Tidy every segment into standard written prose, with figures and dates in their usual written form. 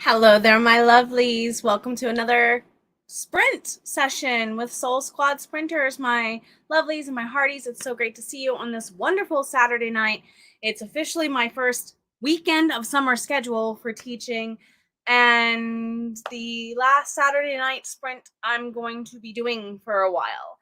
Hello there, my lovelies. Welcome to another sprint session with Soul Squad Sprinters, my lovelies and my hearties. It's so great to see you on this wonderful Saturday night. It's officially my first weekend of summer schedule for teaching, and the last Saturday night sprint I'm going to be doing for a while.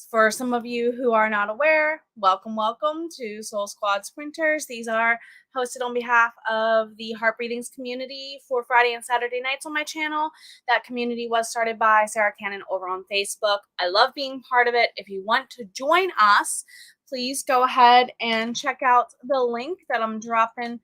For some of you who are not aware, welcome to Soul Squad Sprinters. These are hosted on behalf of the Heart Readings community for Friday and Saturday nights on my channel. That community was started by Sarah Cannon over on Facebook. I love being part of it. If you want to join us, please go ahead and check out the link that I'm dropping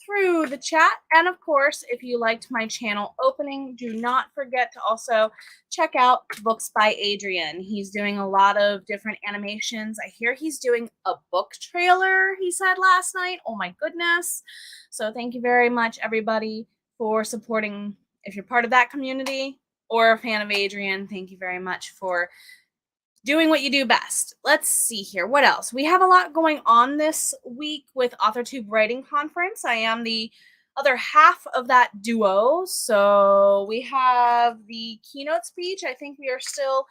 through the chat. And of course, if you liked my channel opening, do not forget to also check out Books by Adrian. He's doing a lot of different animations. I hear he's doing a book trailer, he said last night. Oh my goodness. So thank you very much, everybody, for supporting. If you're part of that community or a fan of Adrian, thank you very much for doing what you do best. Let's see here. What else? We have a lot going on this week with AuthorTube Writing Conference. I am the other half of that duo. So we have the keynote speech. I think we are still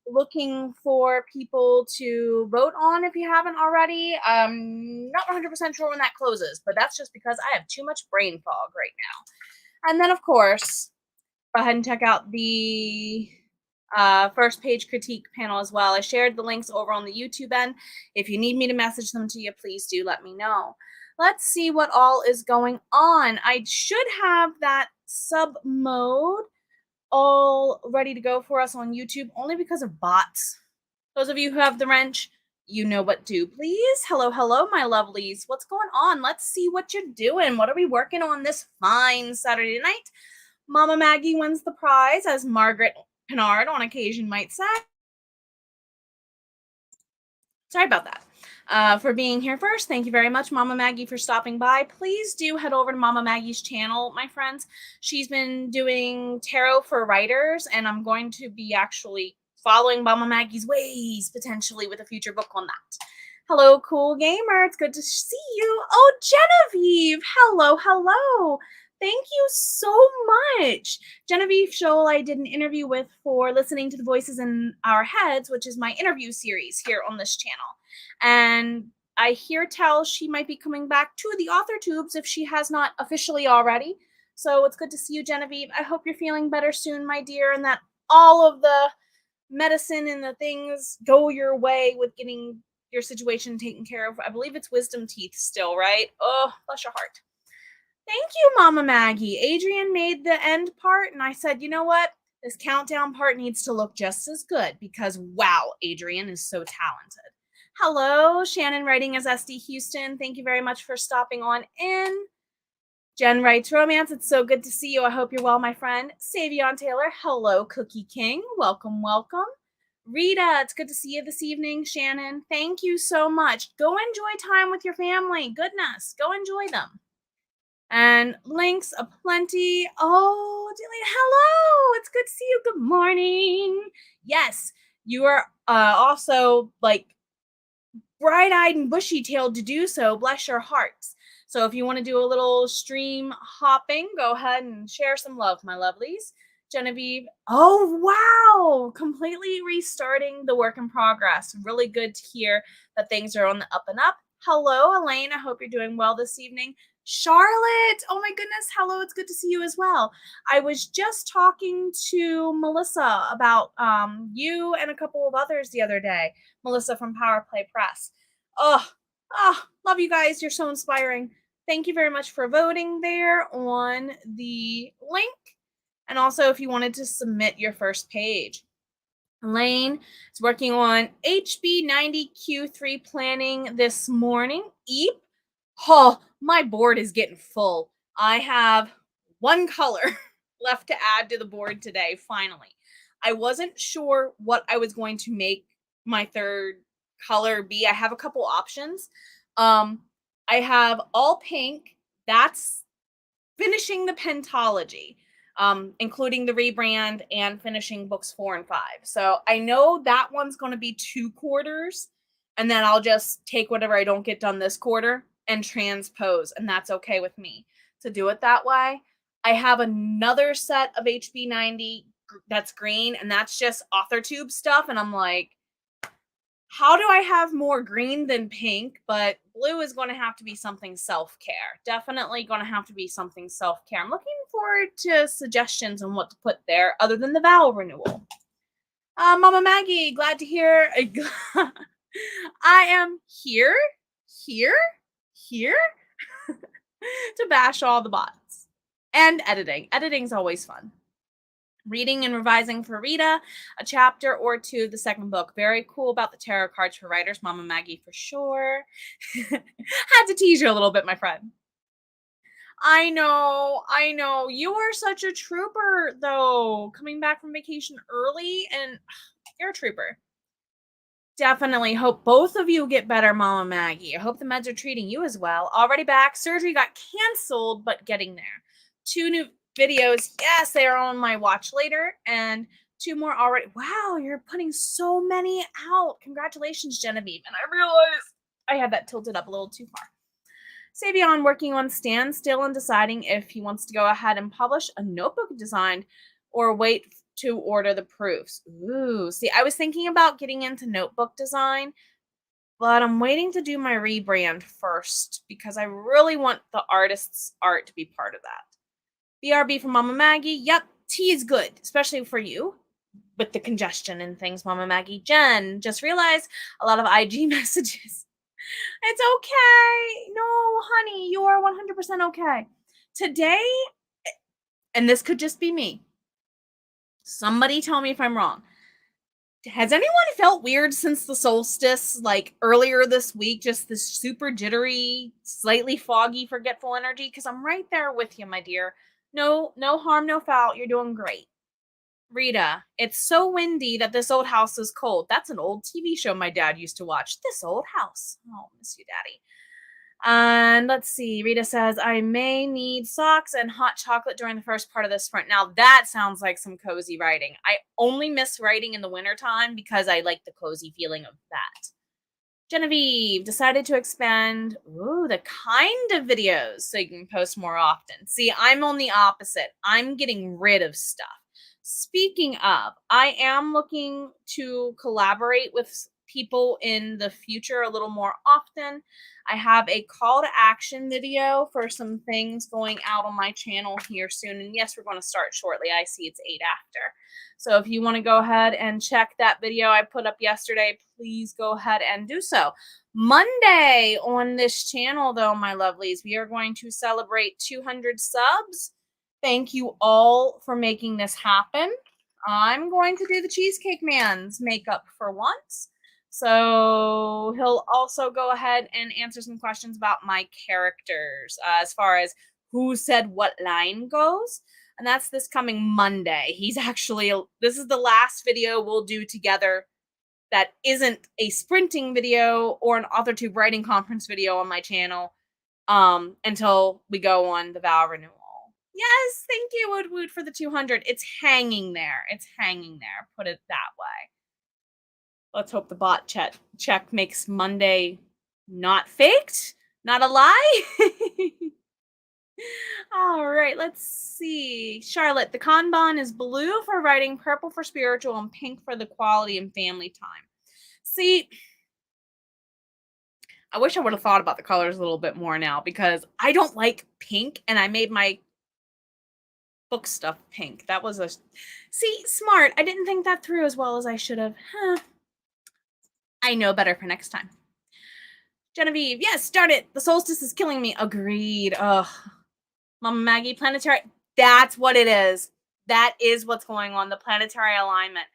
looking for people to vote on if you haven't already. I'm not 100% sure when that closes, but that's just because I have too much brain fog right now. And then, of course, go ahead and check out the first page critique panel as well. I shared the links over on the YouTube end. If you need me to message them to you, please do let me know. Let's see what all is going on. I should have that sub mode all ready to go for us on YouTube only because of bots. Those of you who have the wrench, you know what to do. Please. Hello, my lovelies. What's going on? Let's see what you're doing. What are we working on this fine Saturday night? Mama Maggie wins the prize, as Margaret Pinard on occasion might say. Sorry about that. For being here first, thank you very much, Mama Maggie, for stopping by. Please do head over to Mama Maggie's channel, my friends. She's been doing tarot for writers, and I'm going to be actually following Mama Maggie's ways, potentially with a future book on that. Hello, cool gamer. It's good to see you. Oh, Genevieve. Hello. Thank you so much. Genevieve Scholl, I did an interview with for Listening to the Voices in Our Heads, which is my interview series here on this channel. And I hear tell she might be coming back to the author tubes if she has not officially already. So it's good to see you, Genevieve. I hope you're feeling better soon, my dear, and that all of the medicine and the things go your way with getting your situation taken care of. I believe it's wisdom teeth still, right? Oh, bless your heart. Thank you, Mama Maggie. Adrian made the end part, and I said, you know what? This countdown part needs to look just as good because, wow, Adrian is so talented. Hello, Shannon writing as SD Houston. Thank you very much for stopping on in. Jen writes romance. It's so good to see you. I hope you're well, my friend. Savion Taylor. Hello, Cookie King. Welcome. Rita, it's good to see you this evening. Shannon, thank you so much. Go enjoy time with your family. Goodness, go enjoy them. And links aplenty. Oh, Dilly, hello. It's good to see you. Good morning. Yes, you are also like bright-eyed and bushy-tailed to do so. Bless your hearts. So if you want to do a little stream hopping, go ahead and share some love, my lovelies. Genevieve, oh, wow. Completely restarting the work in progress. Really good to hear that things are on the up and up. Hello, Elaine. I hope you're doing well this evening. Charlotte, oh my goodness, hello, it's good to see you as well. I was just talking to Melissa about you and a couple of others the other day. Melissa from Power Play Press. Oh, love you guys. You're so inspiring. Thank you very much for voting there on the link. And also if you wanted to submit your first page. Elaine is working on HB90Q3 planning this morning. Eep. Oh, my board is getting full. I have one color left to add to the board today, finally. I wasn't sure what I was going to make my third color be. I have a couple options. I have all pink. That's finishing the pentology, including the rebrand and finishing books 4 and 5. So I know that one's going to be 2 quarters, and then I'll just take whatever I don't get done this quarter and transpose, and that's okay with me to do it that way. I have another set of HB90 that's green, and that's just AuthorTube stuff. And I'm like, how do I have more green than pink? But blue is going to have to be something self-care. Definitely going to have to be something self-care. I'm looking forward to suggestions on what to put there other than the vowel renewal. Mama Maggie, glad to hear. I am here to bash all the bots. And editing. Editing's always fun. Reading and revising for Rita, a chapter or two of the second book. Very cool about the tarot cards for writers, Mama Maggie for sure. Had to tease you a little bit, my friend. I know. You are such a trooper, though. Coming back from vacation early, and you're a trooper. Definitely hope both of you get better, Mama Maggie. I hope the meds are treating you as well. Already back. Surgery got canceled, but getting there. 2 new videos. Yes, they are on my watch later. And 2 more already. Wow, you're putting so many out. Congratulations, Genevieve. And I realized I had that tilted up a little too far. Savion working on standstill and deciding if he wants to go ahead and publish a notebook design or wait to order the proofs. Ooh, see, I was thinking about getting into notebook design, but I'm waiting to do my rebrand first because I really want the artist's art to be part of that. BRB from Mama Maggie. Yep, tea is good, especially for you with the congestion and things, Mama Maggie. Jen, just realized a lot of IG messages. It's okay. No, honey, you are 100% okay. Today, and this could just be me. Somebody tell me if I'm wrong. Has anyone felt weird since the solstice, like earlier this week? Just this super jittery, slightly foggy, forgetful energy? Because I'm right there with you, my dear. No harm, no foul. You're doing great. Rita, it's so windy that this old house is cold. That's an old TV show my dad used to watch. This old house. Oh, miss you, Daddy. And let's see. Rita says, I may need socks and hot chocolate during the first part of the sprint. Now, that sounds like some cozy writing. I only miss writing in the wintertime because I like the cozy feeling of that. Genevieve decided to expand the kind of videos so you can post more often. See, I'm on the opposite. I'm getting rid of stuff. Speaking of, I am looking to collaborate with people in the future a little more often. I have a call to action video for some things going out on my channel here soon. And yes, we're going to start shortly. I see it's 8 after. So if you want to go ahead and check that video I put up yesterday, please go ahead and do so. Monday on this channel, though, my lovelies, we are going to celebrate 200 subs. Thank you all for making this happen. I'm going to do the Cheesecake Man's makeup for once. So he'll also go ahead and answer some questions about my characters as far as who said what line goes. And that's this coming Monday. This is the last video we'll do together that isn't a sprinting video or an AuthorTube writing conference video on my channel until we go on the vow renewal. Yes, thank you, Wood Wood, for the 200. It's hanging there. Put it that way. Let's hope the bot check makes Monday not faked, not a lie. All right, let's see. Charlotte, the Kanban is blue for writing, purple for spiritual, and pink for the quality and family time. See, I wish I would have thought about the colors a little bit more now because I don't like pink, and I made my book stuff pink. That was smart. I didn't think that through as well as I should have. I know better for next time. Genevieve, yes, start it. The solstice is killing me. Agreed. Ugh. Mama Maggie, planetary. That's what it is. That is what's going on. The planetary alignment.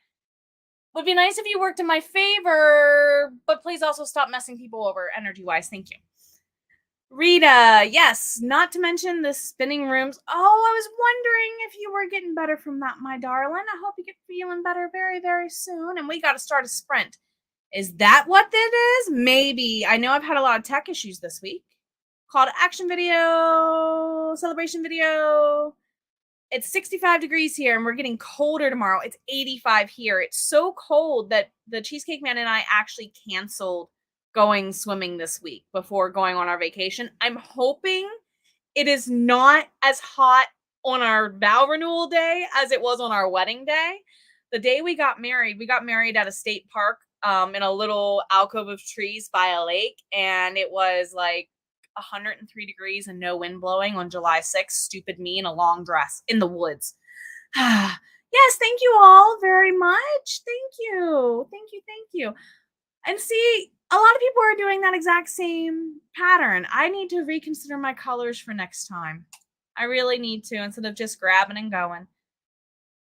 Would be nice if you worked in my favor, but please also stop messing people over energy-wise. Thank you. Rita, yes, not to mention the spinning rooms. Oh, I was wondering if you were getting better from that, my darling. I hope you get feeling better very, very soon. And we got to start a sprint. Is that what that is? Maybe. I know I've had a lot of tech issues this week. Call to action video, celebration video. It's 65 degrees here and we're getting colder tomorrow. It's 85 here. It's so cold that the Cheesecake Man and I actually canceled going swimming this week before going on our vacation. I'm hoping it is not as hot on our vow renewal day as it was on our wedding day. The day we got married at a state park in a little alcove of trees by a lake, and it was like 103 degrees and no wind blowing on July 6th. Stupid me in a long dress in the woods. Yes, thank you all very much. Thank you. Thank you. Thank you. And see, a lot of people are doing that exact same pattern. I need to reconsider my colors for next time. I really need to instead of just grabbing and going.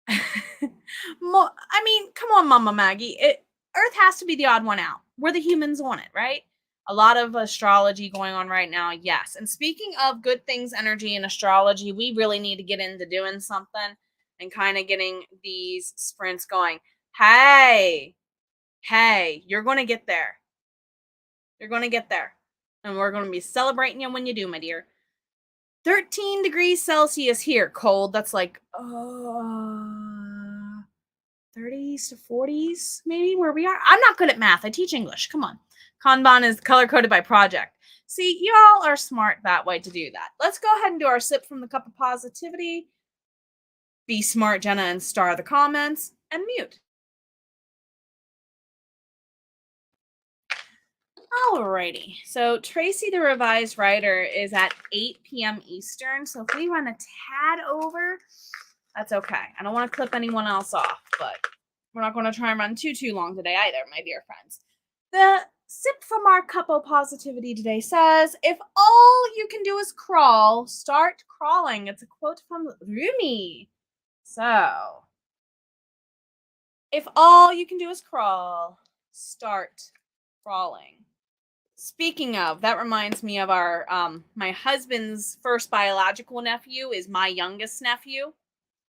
I mean, come on, Mama Maggie. Earth has to be the odd one out. We're the humans on it, right? A lot of astrology going on right now, yes. And speaking of good things, energy, and astrology, we really need to get into doing something and kind of getting these sprints going. Hey, you're going to get there. You're going to get there. And we're going to be celebrating you when you do, my dear. 13 degrees Celsius here. Cold. That's like 30s to 40s, maybe, where we are. I'm not good at math. I teach English. Come on. Kanban is color-coded by project. See, y'all are smart that way to do that. Let's go ahead and do our sip from the cup of positivity. Be smart, Jenna, and star the comments. And mute. Alrighty. So Tracy, the revised writer, is at 8 p.m. Eastern. So if we run a tad over, that's okay. I don't want to clip anyone else off, but we're not going to try and run too long today either, my dear friends. The sip from our cup of positivity today says, if all you can do is crawl, start crawling. It's a quote from Rumi. So, if all you can do is crawl, start crawling. Speaking of, that reminds me of our my husband's first biological nephew is my youngest nephew.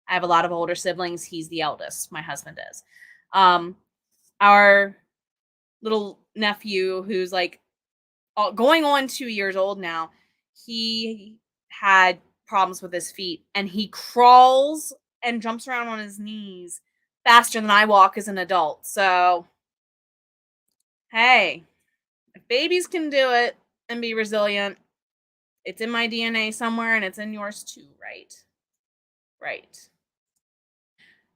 I have a lot of older siblings. He's the eldest. My husband is. Our little nephew, who's like going on 2 years old now, he had problems with his feet, and he crawls and jumps around on his knees faster than I walk as an adult. So, hey, if babies can do it and be resilient, it's in my DNA somewhere, and it's in yours too, right? Right.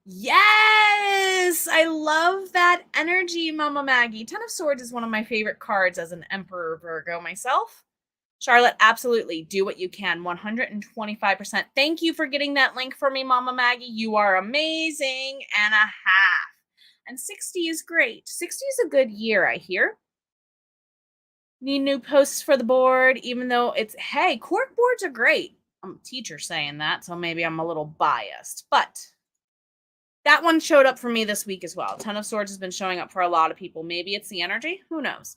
Yes! I love that energy, Mama Maggie. Ten of Swords is one of my favorite cards as an Emperor Virgo myself. Charlotte, absolutely. Do what you can. 125%. Thank you for getting that link for me, Mama Maggie. You are amazing and a half. And 60 is great. 60 is a good year, I hear. Need new posts for the board, even though it's, hey, cork boards are great. I'm a teacher saying that, so maybe I'm a little biased. But that one showed up for me this week as well. Ten of Swords has been showing up for a lot of people. Maybe it's the energy. Who knows?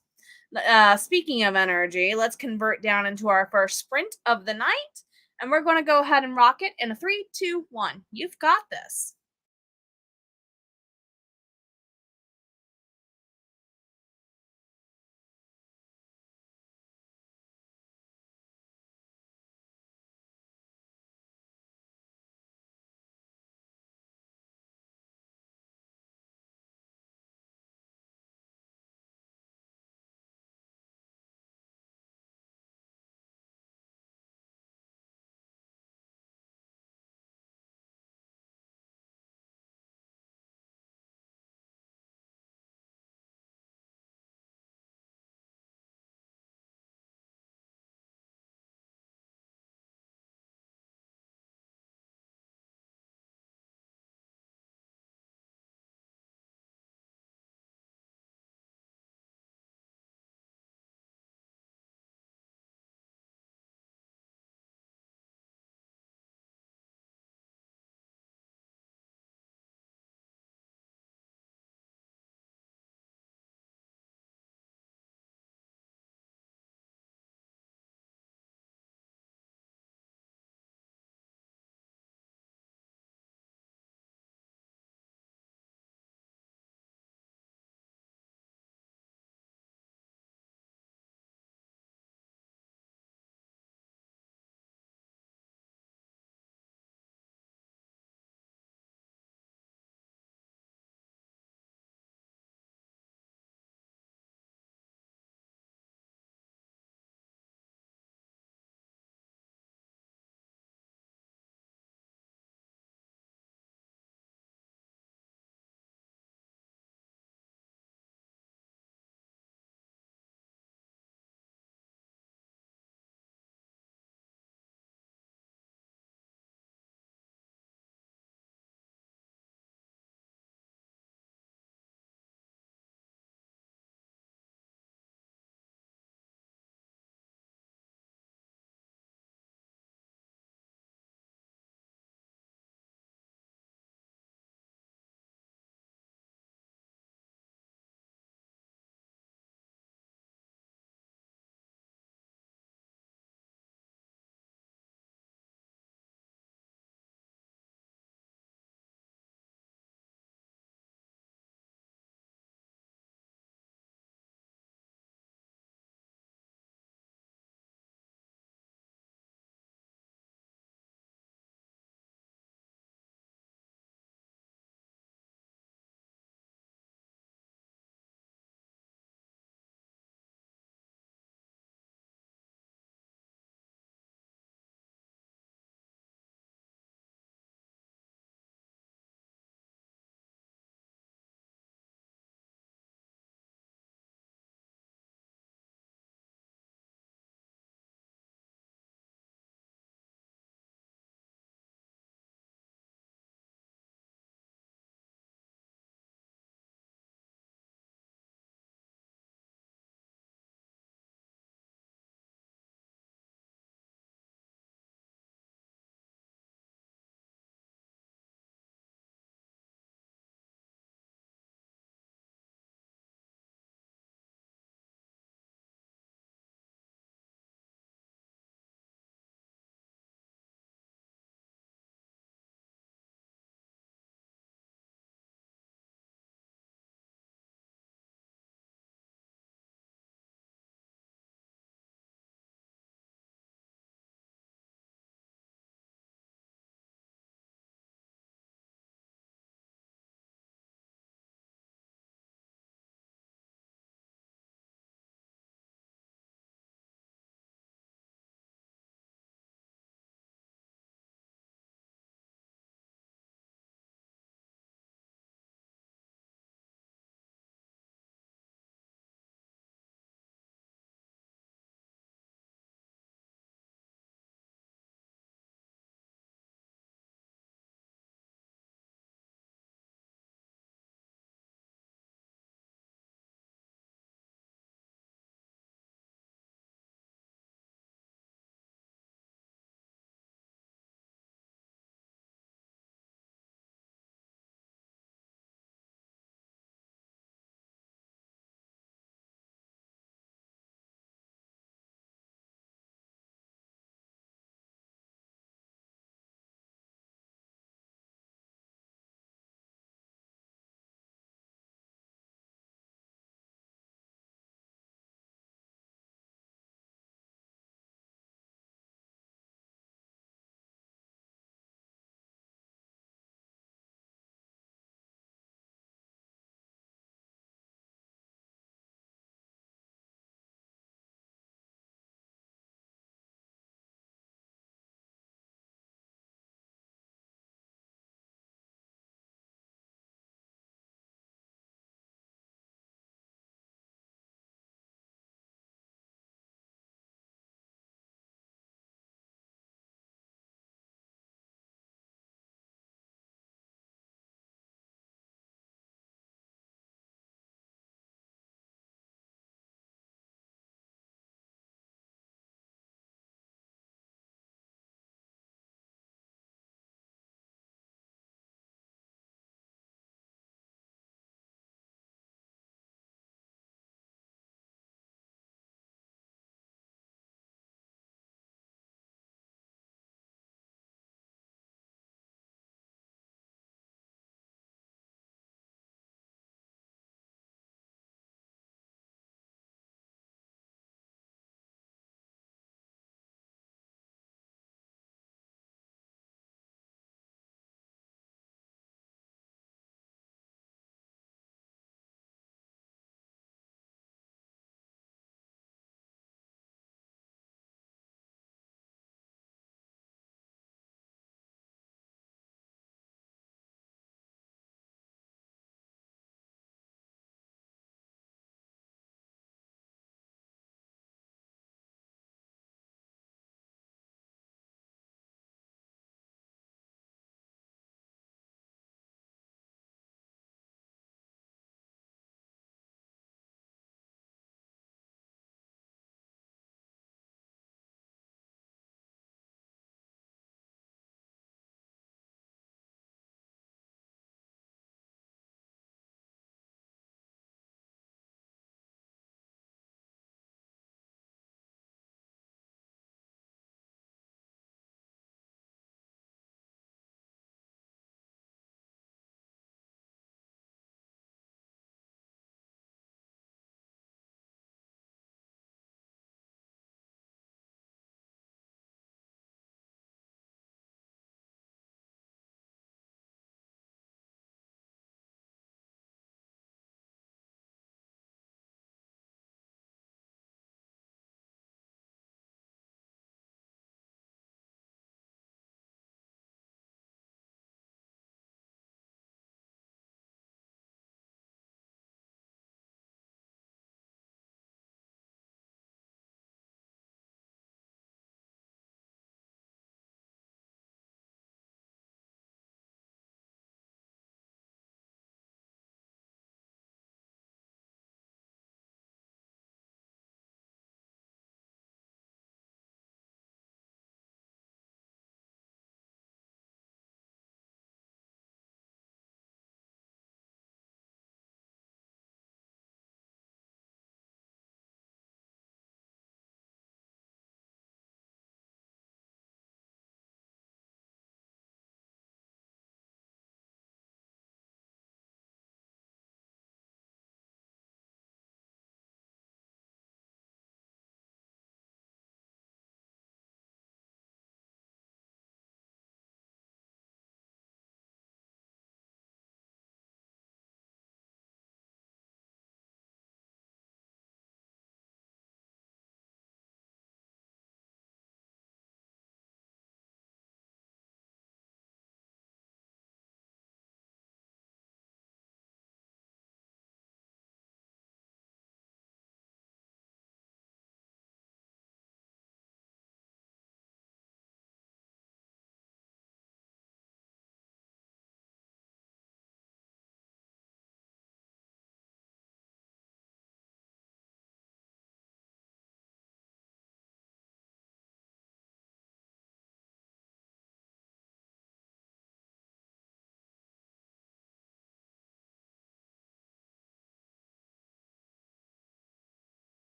Speaking of energy, let's convert down into our first sprint of the night. And we're going to go ahead and rock it in a 3, 2, 1. You've got this.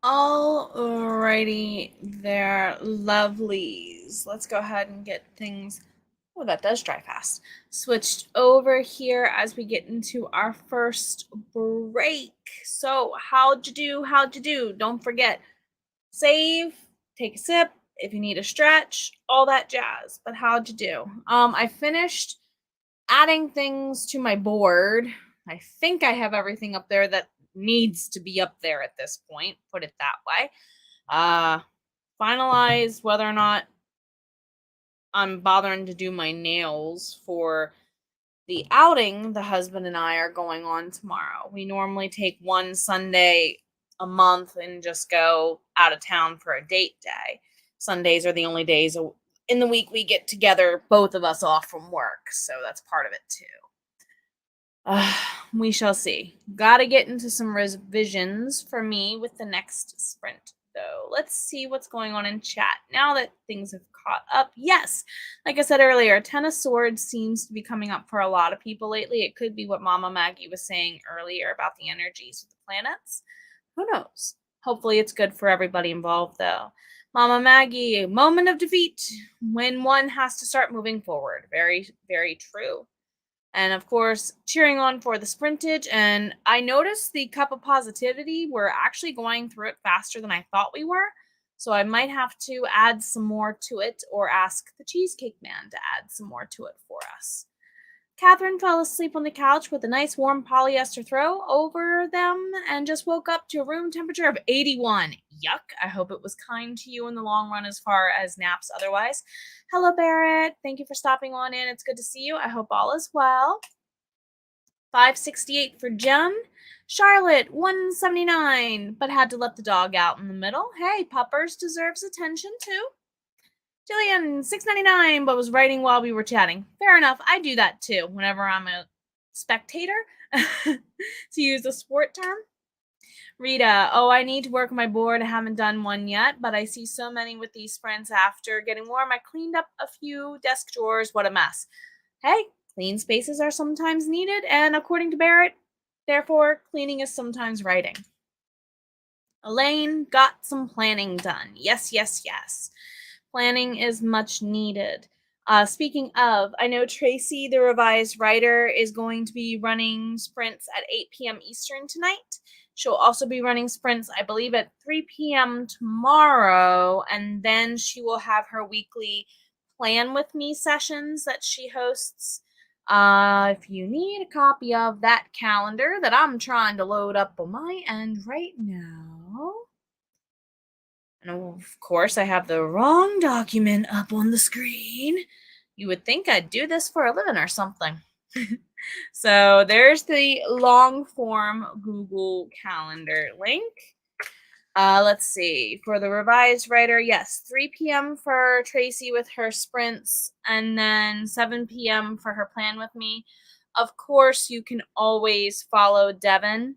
Alrighty there, lovelies. Let's go ahead and get things. Oh, that does dry fast. Switched over here as we get into our first break. So, how'd you do? How'd you do? Don't forget, save, take a sip if you need a stretch, all that jazz. But how'd you do? I finished adding things to my board. I think I have everything up there that needs to be up there at this point, put it that way. Uh finalize whether or not I'm bothering to do my nails for the outing the husband and I are going on tomorrow. We normally take one Sunday a month and just go out of town for a date day. Sundays are the only days in the week we get together, both of us off from work. So that's part of it too. Uh, we shall see. Gotta get into some revisions for me with the next sprint, though. Let's see what's going on in chat now that things have caught up. Yes, like I said earlier, Ten of Swords seems to be coming up for a lot of people lately. It could be what Mama Maggie was saying earlier about the energies of the planets. Who knows? Hopefully, it's good for everybody involved, though. Mama Maggie, moment of defeat when one has to start moving forward. Very, very true. And of course, cheering on for the sprintage. And I noticed the cup of positivity. We're actually going through it faster than I thought we were. So I might have to add some more to it or ask the Cheesecake Man to add some more to it for us. Catherine fell asleep on the couch with a nice warm polyester throw over them and just woke up to a room temperature of 81. Yuck. I hope it was kind to you in the long run as far as naps otherwise. Hello, Barrett. Thank you for stopping on in. It's good to see you. I hope all is well. 568 for Jen. Charlotte, 179, but had to let the dog out in the middle. Hey, Puppers deserves attention too. Jillian, 6.99, but was writing while we were chatting. Fair enough. I do that too whenever I'm a spectator, to use a sport term. Rita, oh, I need to work on my board. I haven't done one yet, but I see so many with these sprints after getting warm. I cleaned up a few desk drawers. What a mess. Hey, clean spaces are sometimes needed, and according to Barrett, therefore, cleaning is sometimes writing. Elaine got some planning done. Yes, yes, yes. Planning is much needed. Speaking of, I know Tracy, the revised writer, is going to be running sprints at 8 p.m. Eastern tonight. She'll also be running sprints, I believe, at 3 p.m. tomorrow, and then she will have her weekly Plan With Me sessions that she hosts. If you need a copy of that calendar that I'm trying to load up on my end right now. And of course, I have the wrong document up on the screen. You would think I'd do this for a living or something. So there's the long form Google Calendar link. Let's see. For the revised writer, yes, 3 p.m. for Tracy with her sprints, and then 7 p.m. for her Plan With Me. Of course, you can always follow Devin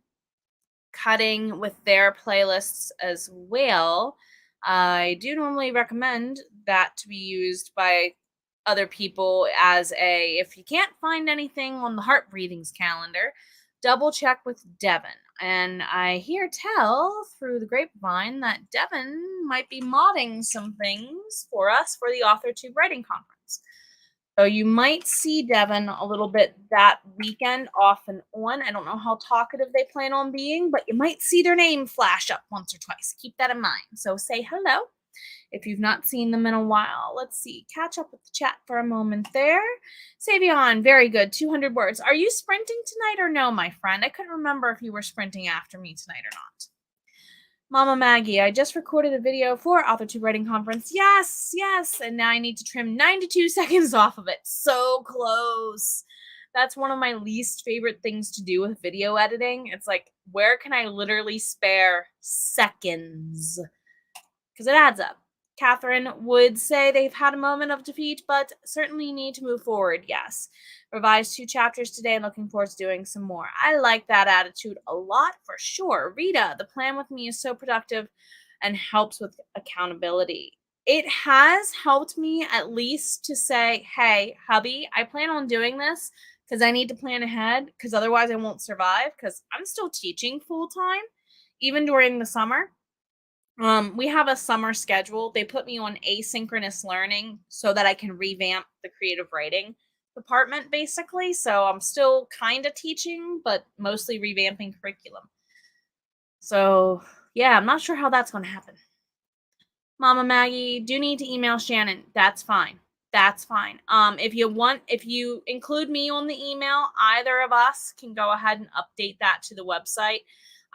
Cutting with their playlists as well. I do normally recommend that to be used by other people as if you can't find anything on the Heart Breathings calendar, double check with Devin. And I hear tell through the grapevine that Devin might be modding some things for us for the AuthorTube Writing Conference. So you might see Devin a little bit that weekend off and on. I don't know how talkative they plan on being, but you might see their name flash up once or twice. Keep that in mind. So say hello if you've not seen them in a while. Let's see. Catch up with the chat for a moment there. Savion, very good. 200 words. Are you sprinting tonight or no, my friend? I couldn't remember if you were sprinting after me tonight or not. Mama Maggie, I just recorded a video for AuthorTube Writing Conference. Yes, yes. And now I need to trim 92 seconds off of it. So close. That's one of my least favorite things to do with video editing. It's like, where can I literally spare seconds? Because it adds up. Catherine would say they've had a moment of defeat, but certainly need to move forward. Yes. Revised 2 chapters today and looking forward to doing some more. I like that attitude a lot for sure. Rita, the Plan With Me is so productive and helps with accountability. It has helped me at least to say, hey, hubby, I plan on doing this because I need to plan ahead because otherwise I won't survive because I'm still teaching full time, even during the summer. We have a summer schedule. They put me on asynchronous learning so that I can revamp the creative writing department basically. So I'm still kind of teaching, but mostly revamping curriculum. So, yeah, I'm not sure how that's going to happen. Mama Maggie, do need to email Shannon. That's fine. That's fine. If you include me on the email, either of us can go ahead and update that to the website.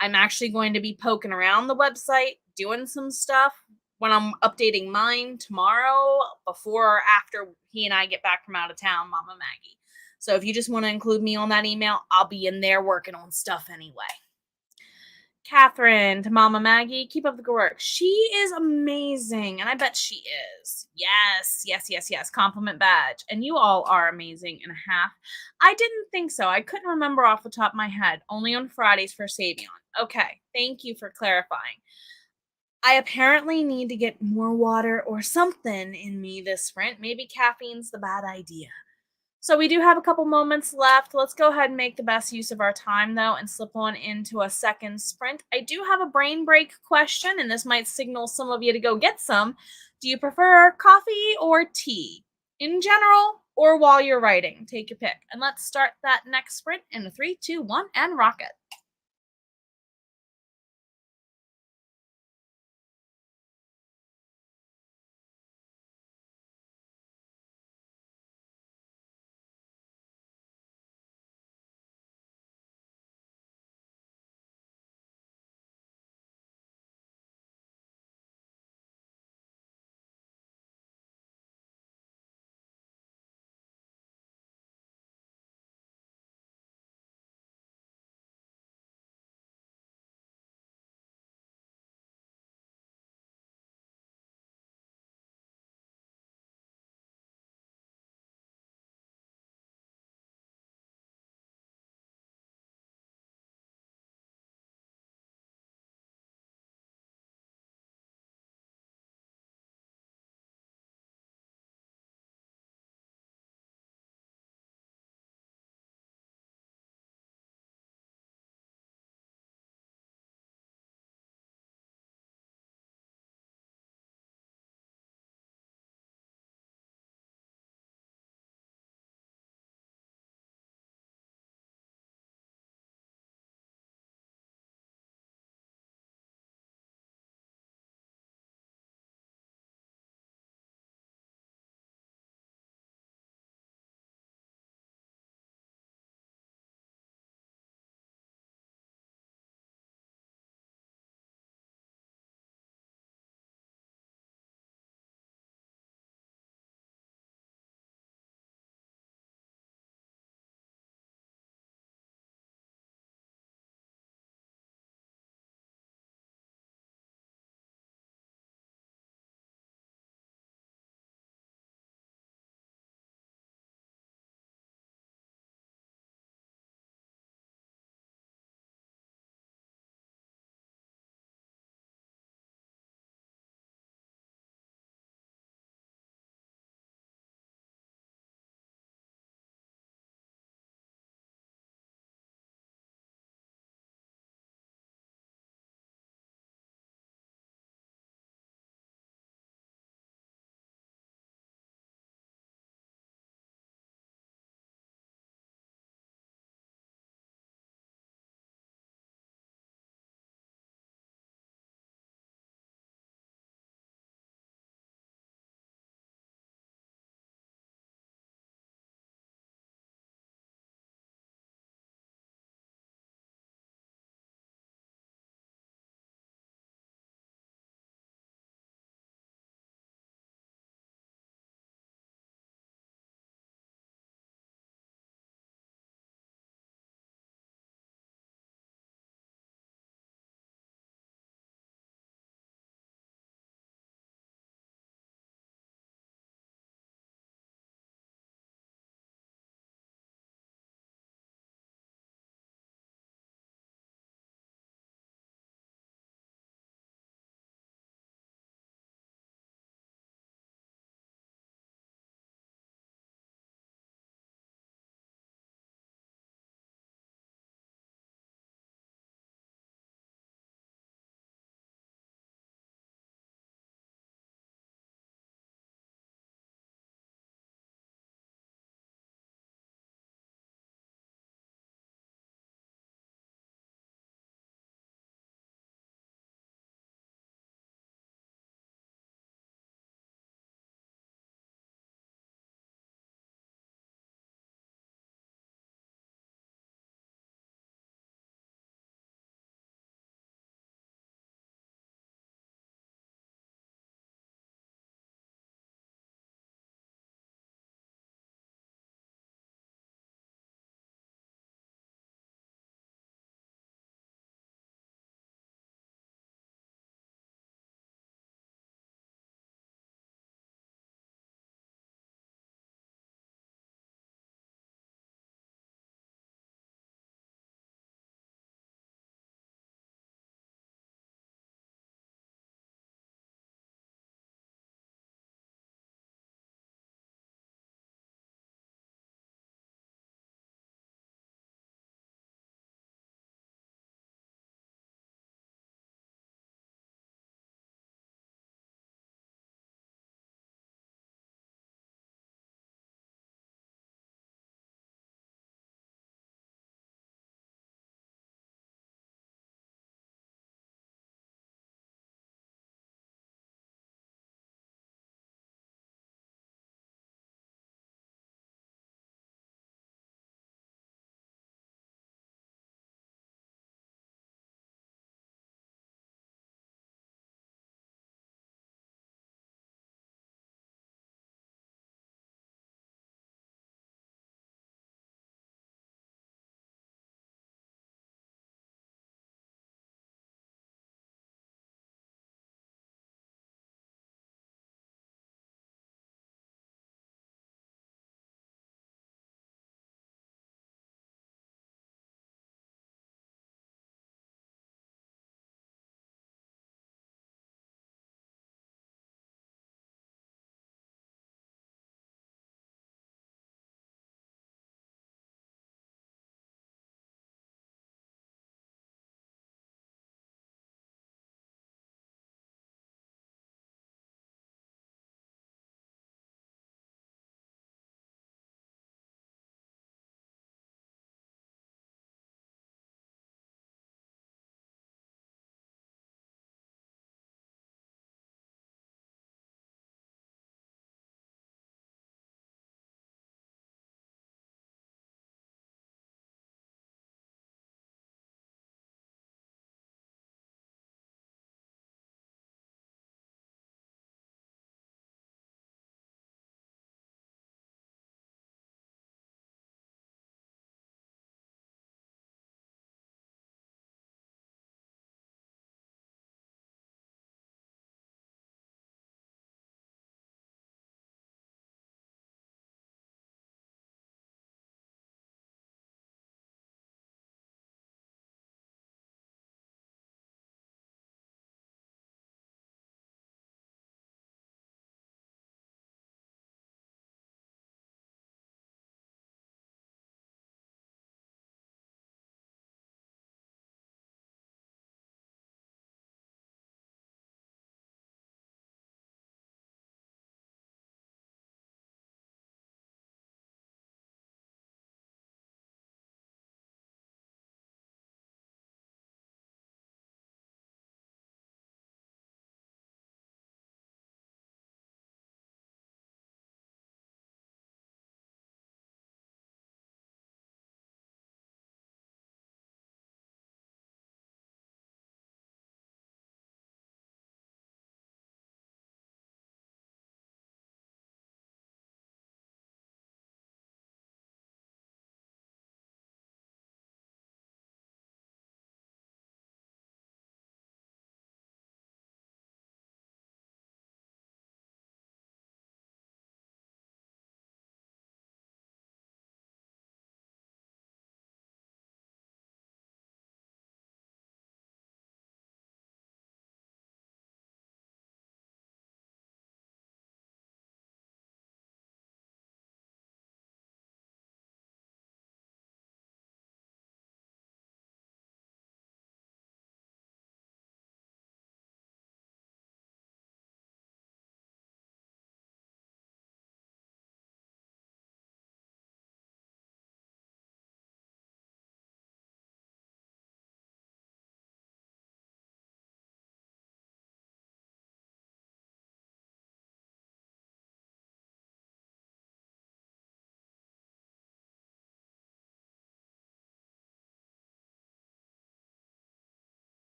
I'm actually going to be poking around the website, doing some stuff when I'm updating mine tomorrow, before or after he and I get back from out of town, Mama Maggie. So if you just want to include me on that email, I'll be in there working on stuff anyway. Catherine to Mama Maggie, keep up the good work. She is amazing, and I bet she is. Yes, yes, yes, yes. Compliment badge. And you all are amazing and a half. I didn't think so. I couldn't remember off the top of my head. Only on Fridays for Savion. Okay, thank you for clarifying. I apparently need to get more water or something in me this sprint. Maybe caffeine's the bad idea. So we do have a couple moments left. Let's go ahead and make the best use of our time, though, and slip on into a second sprint. I do have a brain break question, and this might signal some of you to go get some. Do you prefer coffee or tea? In general, or while you're writing? Take your pick. And let's start that next sprint in a 3, 2, 1, and rocket.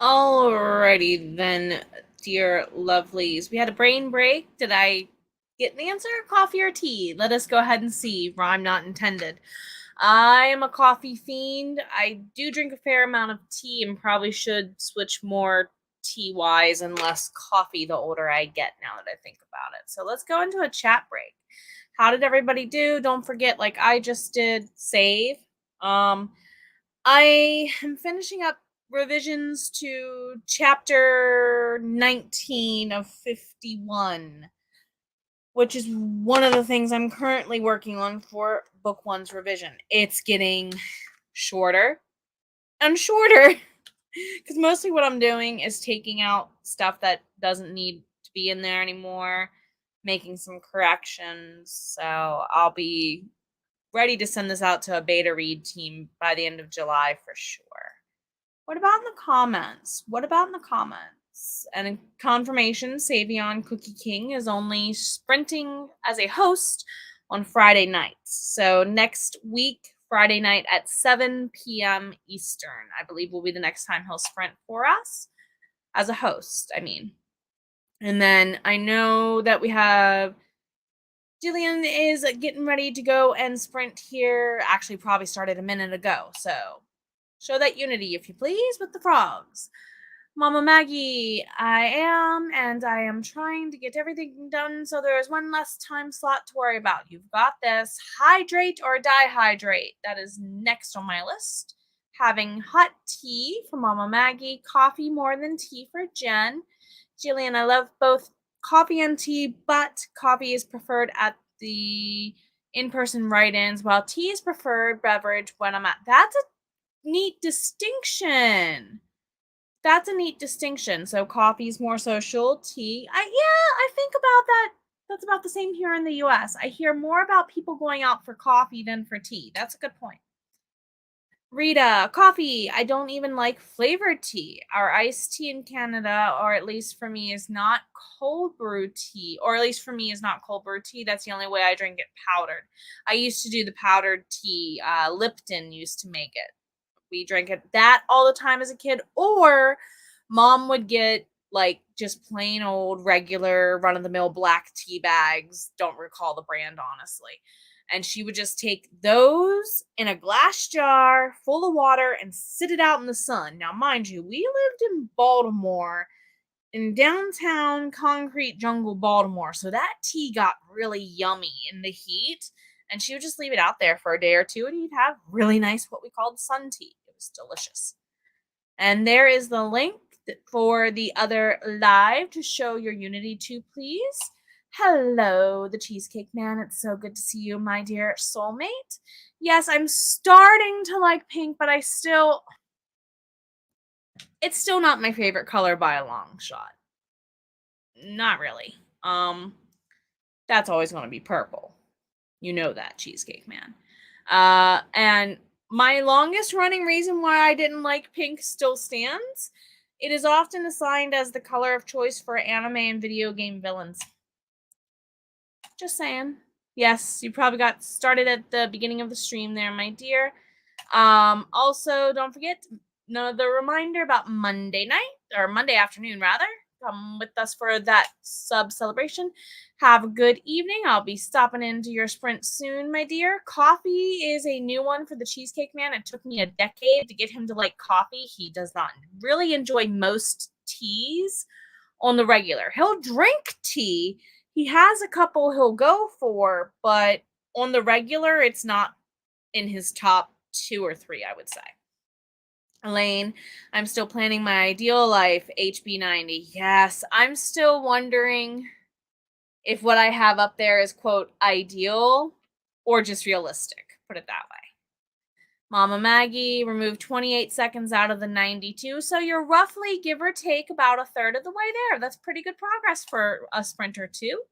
Alrighty then, dear lovelies. We had a brain break. Did I get an answer? Coffee or tea? Let us go ahead and see. Rhyme not intended. I am a coffee fiend. I do drink a fair amount of tea and probably should switch more tea wise and less coffee the older I get, now that I think about it. So let's go into a chat break. How did everybody do? Don't forget, like I just did, save. I am finishing up revisions to chapter 19 of 51, which is one of the things I'm currently working on for book one's revision. It's getting shorter and shorter because mostly what I'm doing is taking out stuff that doesn't need to be in there anymore, making some corrections. So I'll be ready to send this out to a beta read team by the end of July for sure. What about in the comments? What about in the comments? And in confirmation, Savion Cookie King is only sprinting as a host on Friday nights. So next week, Friday night at 7 p.m. Eastern, I believe will be the next time he'll sprint for us as a host, I mean. And then I know that we have Jillian is getting ready to go and sprint here. Actually, probably started a minute ago. So show that unity, if you please, with the frogs. Mama Maggie, I am trying to get everything done so there is one less time slot to worry about. You've got this. Hydrate or dehydrate. That is next on my list. Having hot tea for Mama Maggie. Coffee more than tea for Jen. Jillian, I love both coffee and tea, but coffee is preferred at the in-person write-ins, while tea is preferred beverage when I'm at. That's a neat distinction. That's a neat distinction. So coffee's more social, tea. I think about that. That's about the same here in the US. I hear more about people going out for coffee than for tea. That's a good point. Rita, coffee. I don't even like flavored tea. Our iced tea in Canada, or at least for me, is not cold brew tea. Or at least for me, is not cold brew tea. That's the only way I drink it powdered. I used to do the powdered tea. Lipton used to make it. We drank it that all the time as a kid, or mom would get like just plain old regular run-of-the-mill black tea bags. Don't recall the brand, honestly. And she would just take those in a glass jar full of water and sit it out in the sun. Now, mind you, we lived in Baltimore, in downtown concrete jungle Baltimore, so that tea got really yummy in the heat. And she would just leave it out there for a day or two, and you'd have really nice, what we called sun tea. It was delicious. And there is the link for the other live to show your unity to, please. Hello, the Cheesecake Man. It's so good to see you, my dear soulmate. Yes, I'm starting to like pink, but it's still not my favorite color by a long shot. Not really. That's always going to be purple. You know that, Cheesecake Man. And my longest running reason why I didn't like pink still stands. It is often assigned as the color of choice for anime and video game villains. Just saying. Yes, you probably got started at the beginning of the stream there, my dear. Also, don't forget the reminder about Monday night, or Monday afternoon, rather. Come with us for that sub celebration. Have a good evening. I'll be stopping into your sprint soon, my dear. Coffee is a new one for the Cheesecake Man. It took me a decade to get him to like coffee. He does not really enjoy most teas on the regular. He'll drink tea. He has a couple he'll go for, but on the regular, it's not in his top 2 or 3, I would say. Elaine, I'm still planning my ideal life, HB90. Yes, I'm still wondering if what I have up there is, quote, ideal or just realistic. Put it that way. Mama Maggie, remove 28 seconds out of the 92. So you're roughly, give or take, about a third of the way there. That's pretty good progress for a sprinter, too.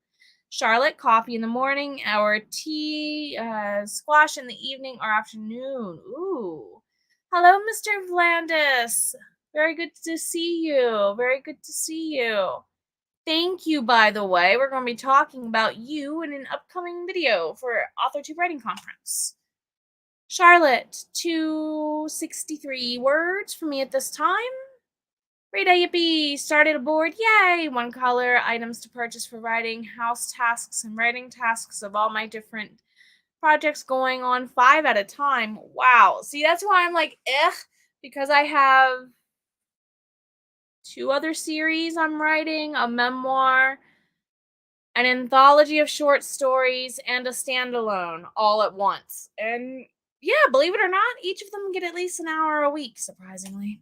Charlotte, coffee in the morning, or tea, squash in the evening or afternoon. Ooh. Hello, Mr. Vlandis. Very good to see you. Very good to see you. Thank you, by the way. We're going to be talking about you in an upcoming video for AuthorTube Writing Conference. Charlotte, 263 words for me at this time. Rita Yippee! Started a board. Yay! One color, items to purchase for writing, house tasks, and writing tasks of all my different projects going on 5 at a time. Wow. See, that's why I'm like, eh, because I have 2 other series I'm writing, a memoir, an anthology of short stories, and a standalone all at once. And yeah, believe it or not, each of them get at least an hour a week, surprisingly.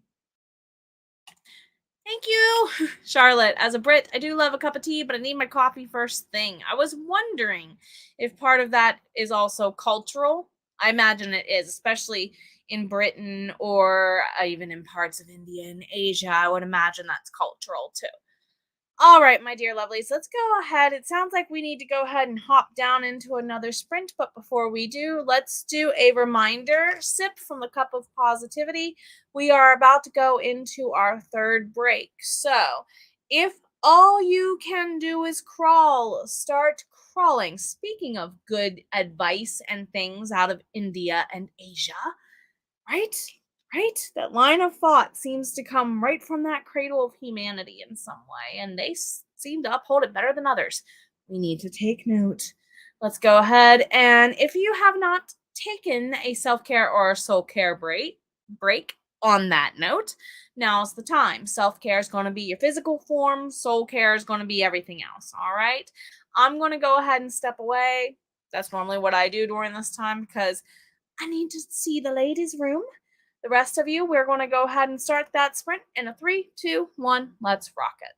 Thank you, Charlotte. As a Brit, I do love a cup of tea, but I need my coffee first thing. I was wondering if part of that is also cultural. I imagine it is, especially in Britain or even in parts of India and Asia. I would imagine that's cultural too. All right, my dear lovelies, let's go ahead. It sounds like we need to go ahead and hop down into another sprint, but before we do, let's do a reminder sip from the cup of positivity. We are about to go into our third break. So, if all you can do is crawl, start crawling. Speaking of good advice and things out of India and Asia, right? Right? That line of thought seems to come right from that cradle of humanity in some way, and they seem to uphold it better than others. We need to take note. Let's go ahead and if you have not taken a self-care or a soul care break on that note, now's the time. Self-care is going to be your physical form, soul care is going to be everything else, all right? I'm going to go ahead and step away. That's normally what I do during this time because I need to see the ladies' room. The rest of you, we're going to go ahead and start that sprint in a 3, 2, 1. Let's rock it.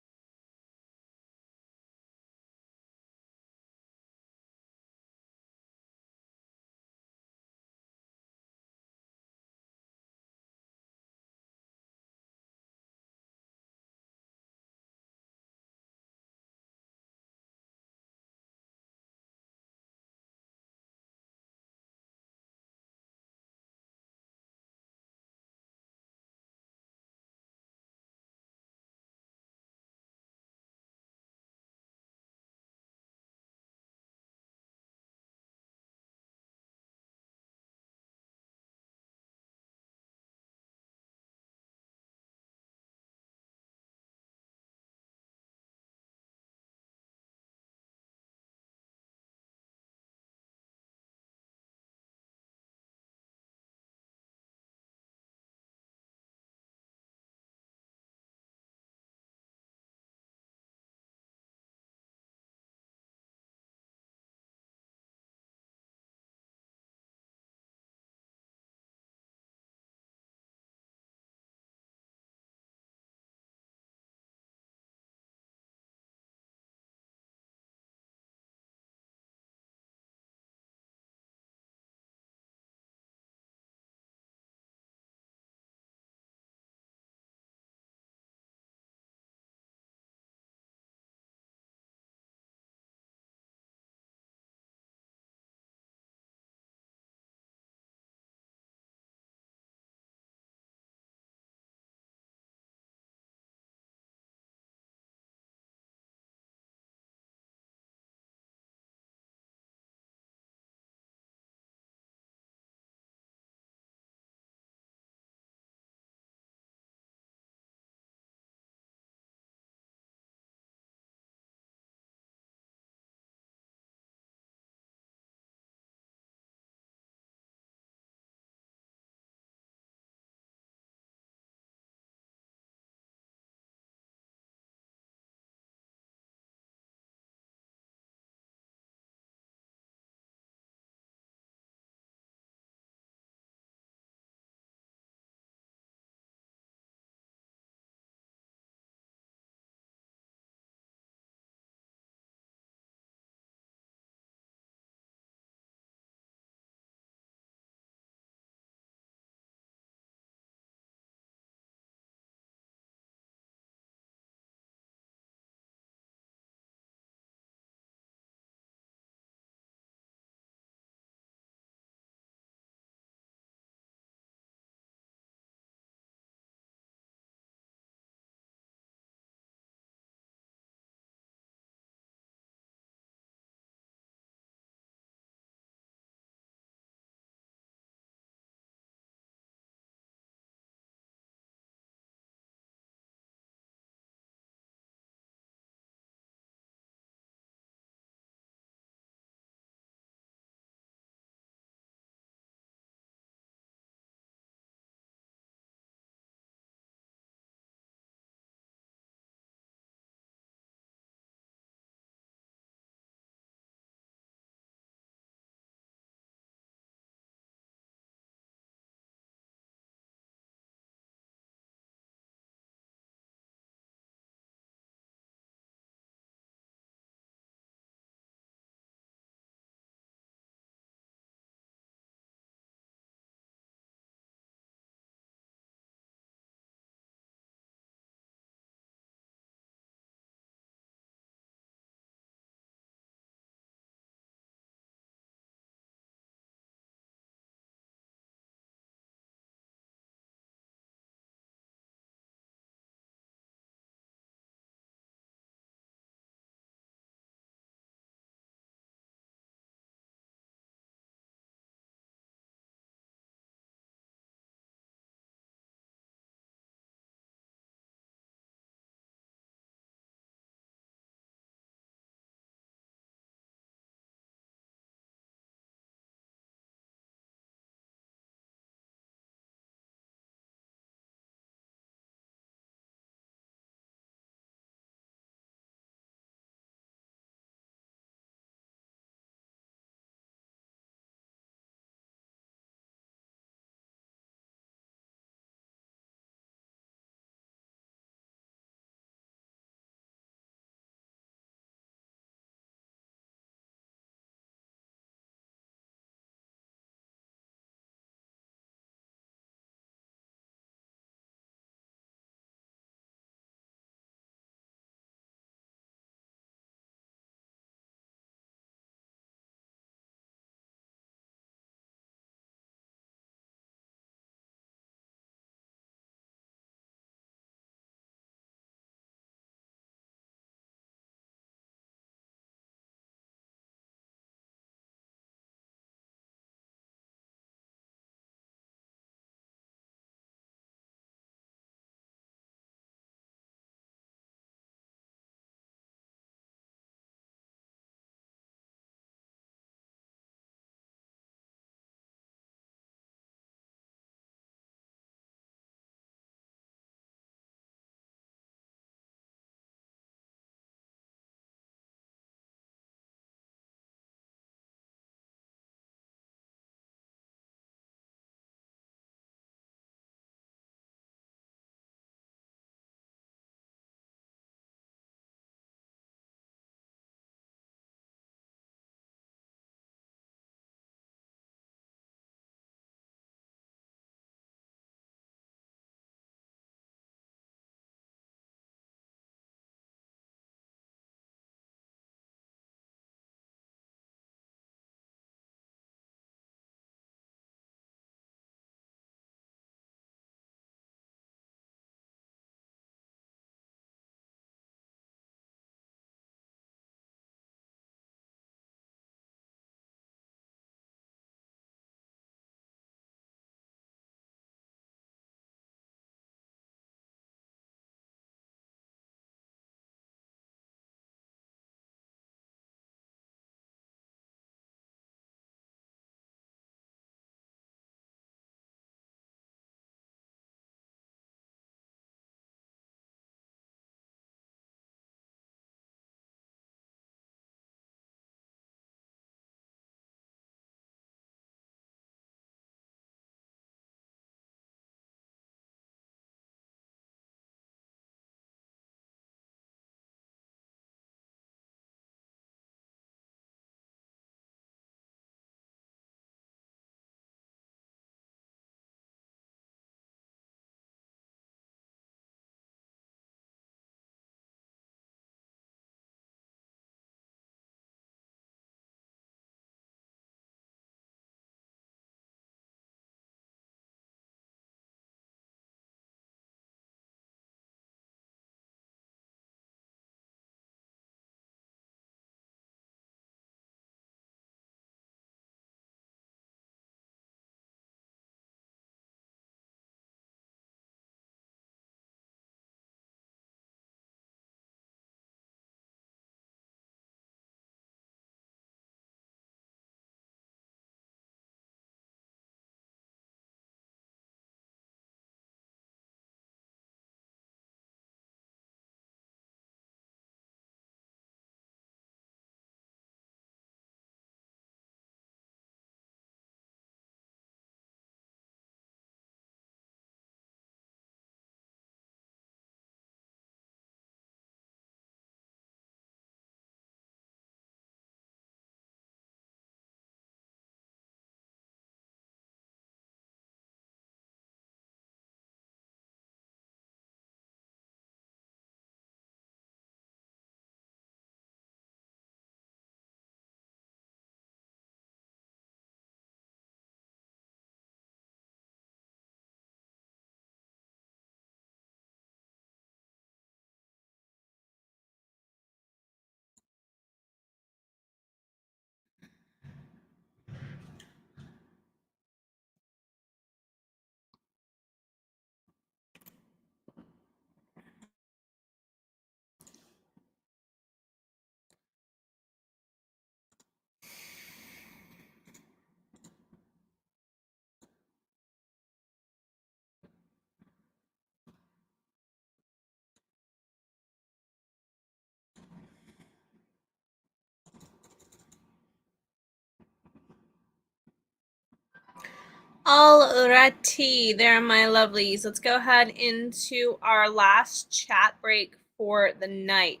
Alrighty, there, my lovelies. Let's go ahead into our last chat break for the night.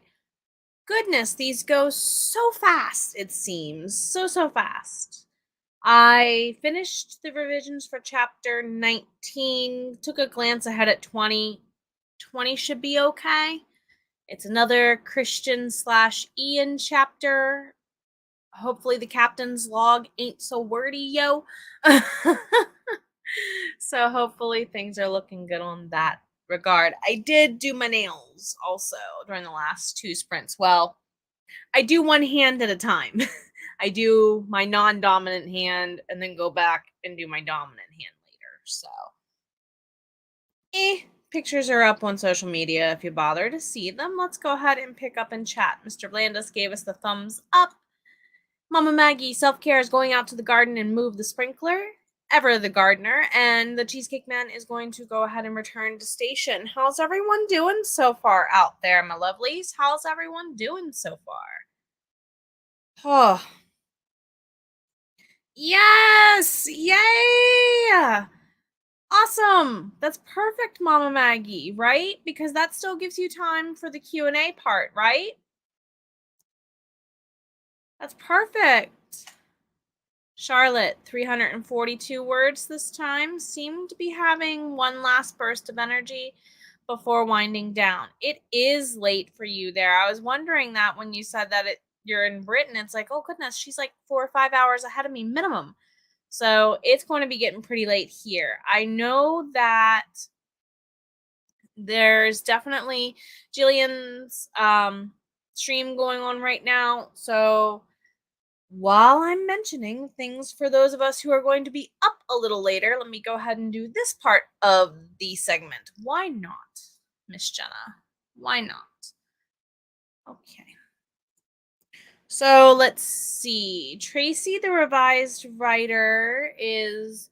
Goodness, these go so fast, it seems. So fast. I finished the revisions for chapter 19, took a glance ahead at 20. 20 should be okay. It's another Christian / Ian chapter. Hopefully the captain's log ain't so wordy, yo. So hopefully things are looking good on that regard. I did do my nails also during the last 2 sprints. Well, I do one hand at a time. I do my non-dominant hand and then go back and do my dominant hand later. So, pictures are up on social media if you bother to see them. Let's go ahead and pick up and chat. Mr. Blandis gave us the thumbs up. Mama Maggie, self-care is going out to the garden and move the sprinkler. Ever the gardener, and the Cheesecake Man is going to go ahead and return to station. How's everyone doing so far out there, my lovelies? How's everyone doing so far? Oh, yes! Yay! Awesome! That's perfect, Mama Maggie, right? Because that still gives you time for the Q&A part, right? That's perfect. Charlotte, 342 words this time. Seemed to be having one last burst of energy before winding down. It is late for you there. I was wondering that when you said that you're in Britain. It's like, oh goodness, she's like 4 or 5 hours ahead of me minimum. So it's going to be getting pretty late here. I know that there's definitely Jillian's stream going on right now. So while I'm mentioning things for those of us who are going to be up a little later, let me go ahead and do this part of the segment. Why not, Miss Jenna? Why not? Okay. So let's see. Tracy, the revised writer, is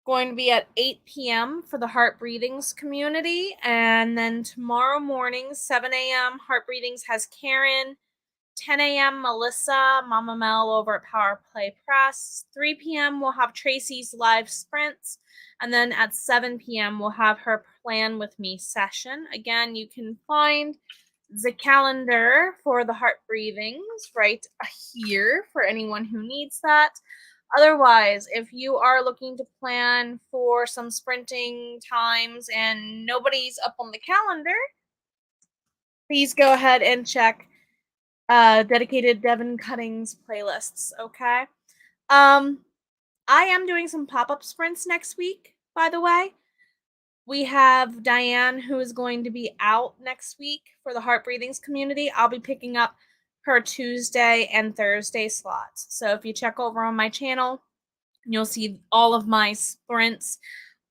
going to be at 8 p.m. for the Heart Breathings community. And then tomorrow morning, 7 a.m., Heart Breathings has Karen. 10 a.m. Melissa, Mama Mel over at Power Play Press. 3 p.m. we'll have Tracy's live sprints. And then at 7 p.m. we'll have her Plan With Me session. Again, you can find the calendar for the Heart Breathings right here for anyone who needs that. Otherwise, if you are looking to plan for some sprinting times and nobody's up on the calendar, please go ahead and check dedicated Devin Cuttings playlists, okay? I am doing some pop-up sprints next week, by the way. We have Diane, who is going to be out next week for the Heart Breathings community. I'll be picking up her Tuesday and Thursday slots. So if you check over on my channel, you'll see all of my sprints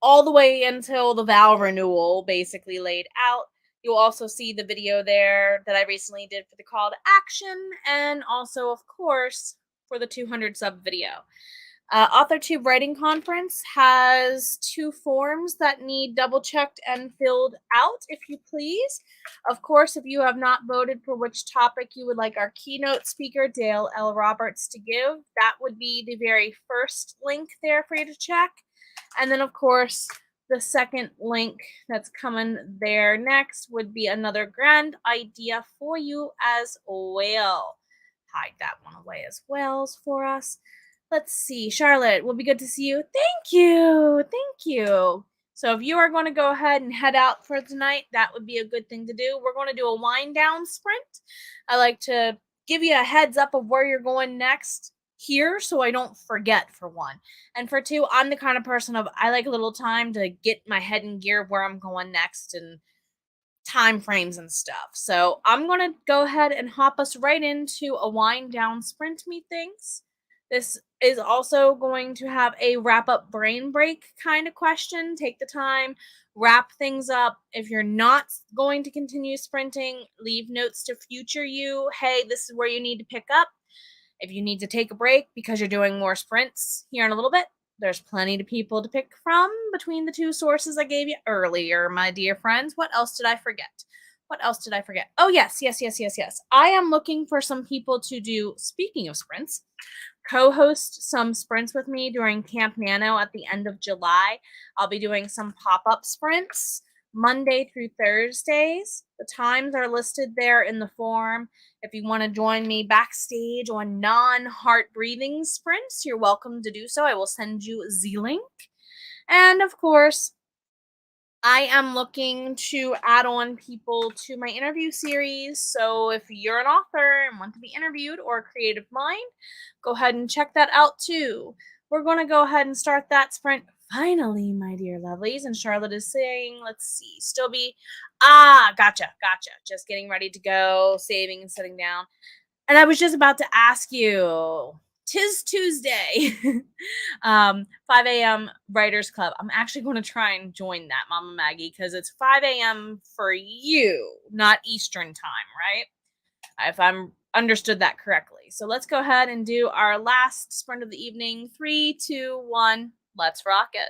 all the way until the vow renewal basically laid out. You'll also see the video there that I recently did for the call to action, and also, of course, for the 200 sub video. AuthorTube Writing Conference has 2 forms that need double checked and filled out, if you please. Of course, if you have not voted for which topic you would like our keynote speaker, Dale L. Roberts, to give, that would be the very first link there for you to check. And then, of course, the second link that's coming there next would be another grand idea for you as well. Hide that one away as well for us. Let's see. Charlotte, will be good to see you. Thank you. Thank you. So if you are going to go ahead and head out for tonight, that would be a good thing to do. We're going to do a wind down sprint. I like to give you a heads up of where you're going next here so I don't forget, for one. And for two, I'm the kind of person I like a little time to get my head in gear of where I'm going next and time frames and stuff. So I'm going to go ahead and hop us right into a wind down sprint, methinks. This is also going to have a wrap up brain break kind of question. Take the time, wrap things up. If you're not going to continue sprinting, leave notes to future you. Hey, this is where you need to pick up. If you need to take a break because you're doing more sprints here in a little bit, there's plenty of people to pick from between the 2 sources I gave you earlier, my dear friends. What else did I forget? What else did I forget? Oh, yes. I am looking for some people to do, speaking of sprints, co-host some sprints with me during Camp Nano at the end of July. I'll be doing some pop-up sprints Monday through Thursdays. The times are listed there in the form. If you want to join me backstage on non-heart breathing sprints, you're welcome to do so. I will send you the link. And of course, I am looking to add on people to my interview series. So if you're an author and want to be interviewed or a creative mind, go ahead and check that out too. We're going to go ahead and start that sprint finally, my dear lovelies. And Charlotte is saying, let's see, still be, gotcha. Just getting ready to go, saving and sitting down. And I was just about to ask you, 'tis Tuesday. 5 a.m. Writers Club. I'm actually going to try and join that, Mama Maggie, because it's 5 a.m. for you, not Eastern time, right? If I'm understood that correctly. So let's go ahead and do our last sprint of the evening. 3, 2, 1. Let's rock it.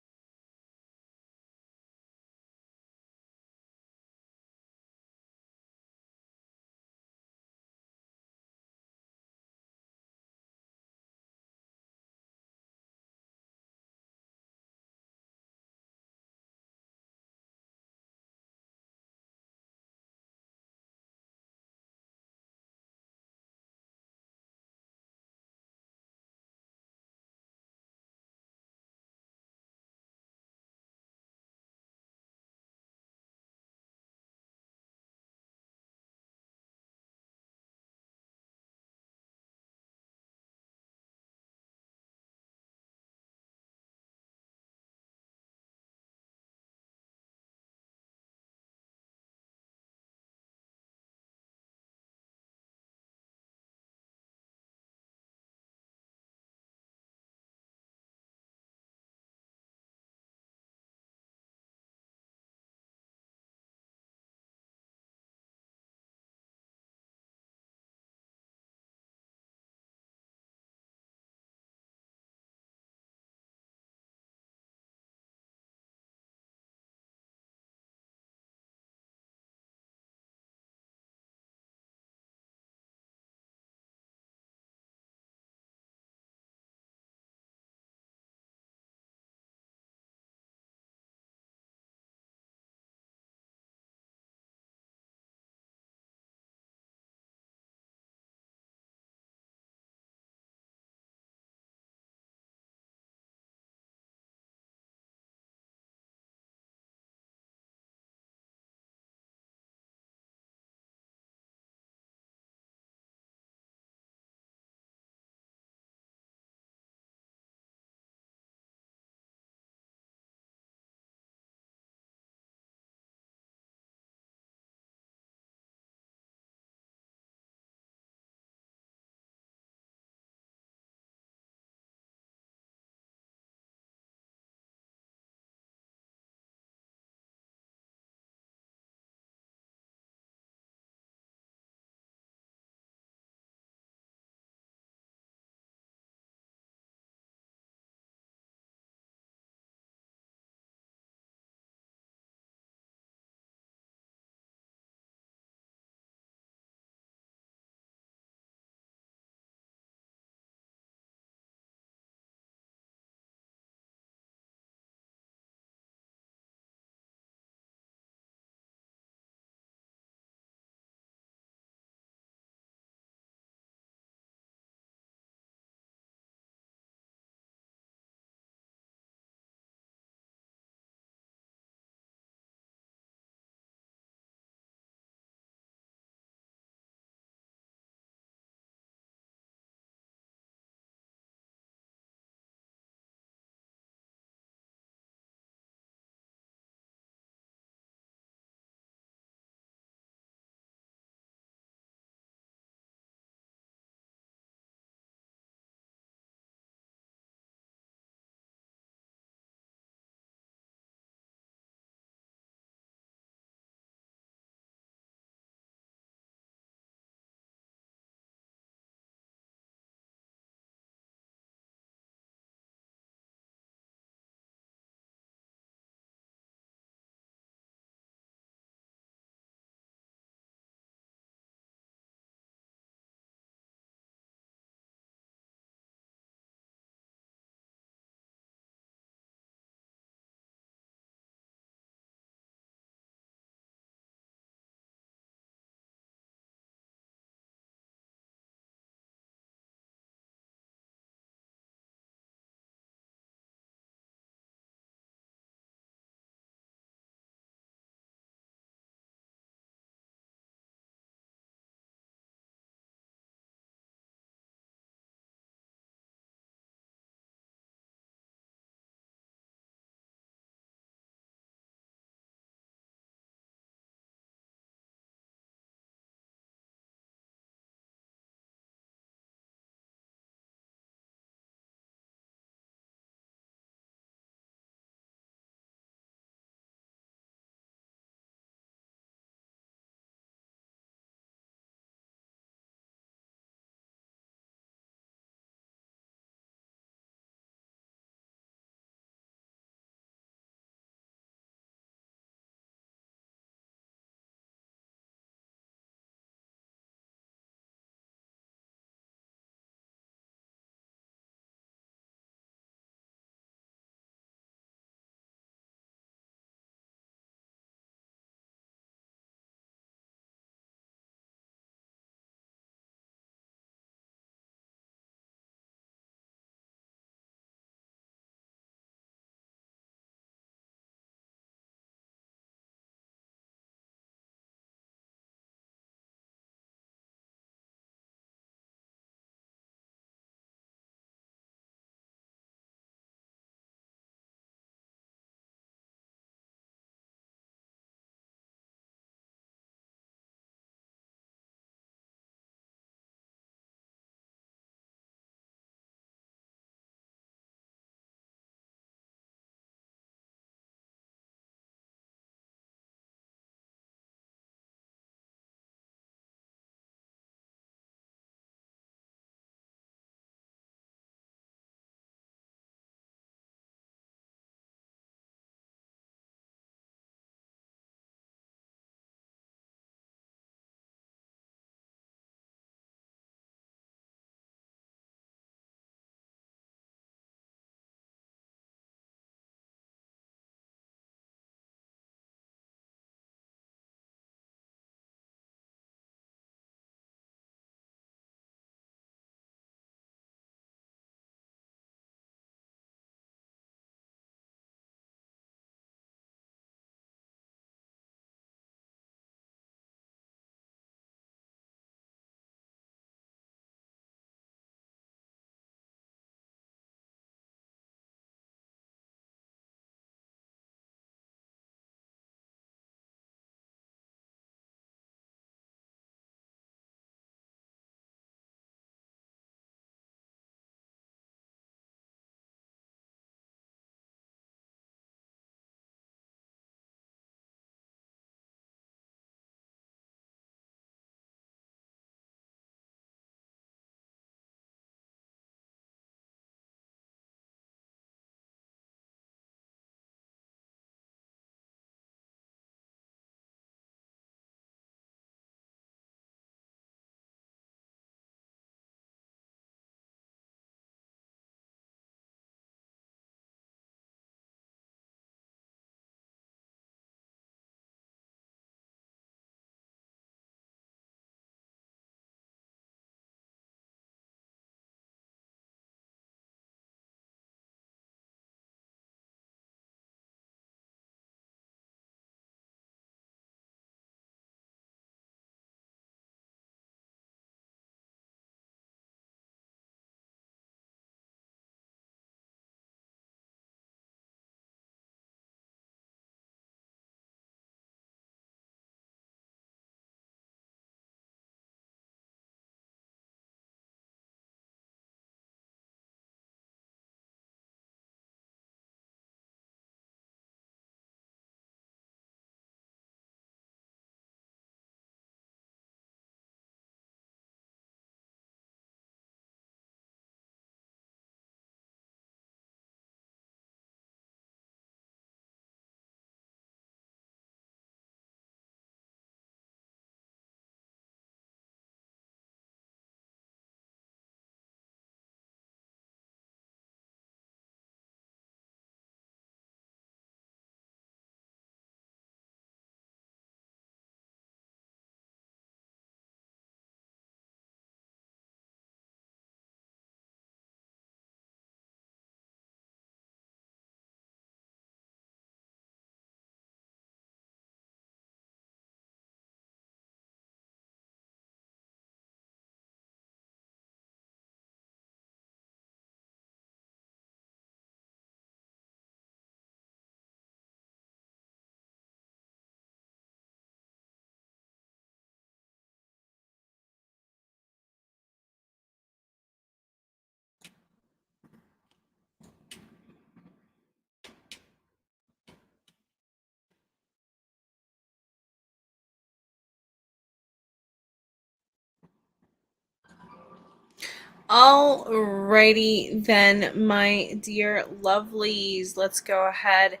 Alrighty then, my dear lovelies, let's go ahead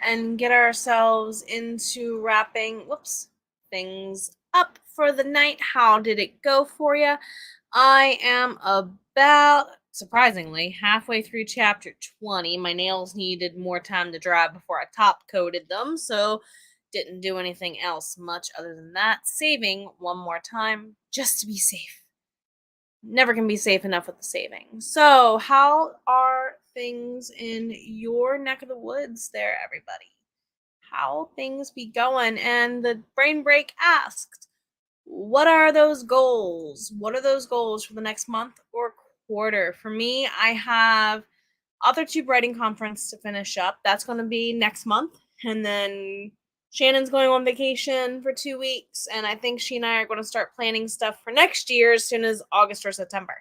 and get ourselves into wrapping, things up for the night. How did it go for you? I am about, surprisingly, halfway through chapter 20. My nails needed more time to dry before I top coated them, so didn't do anything else much other than that, saving one more time just to be safe. Never can be safe enough with the saving. So, how are things in your neck of the woods there, everybody? How things be going? And the brain break asked, what are those goals? What are those goals for the next month or quarter? For me, I have AuthorTube Writing Conference to finish up. That's going to be next month. And then Shannon's going on vacation for 2 weeks. And I think she and I are going to start planning stuff for next year as soon as August or September.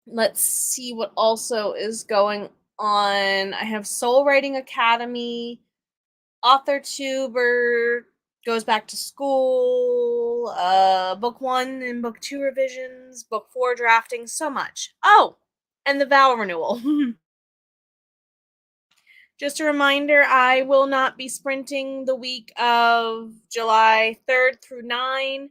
Let's see what also is going on. I have Soul Writing Academy, AuthorTuber goes back to school, book 1 and book 2 revisions, book 4 drafting, so much. Oh, and the vow renewal. Just a reminder, I will not be sprinting the week of July 3rd through 9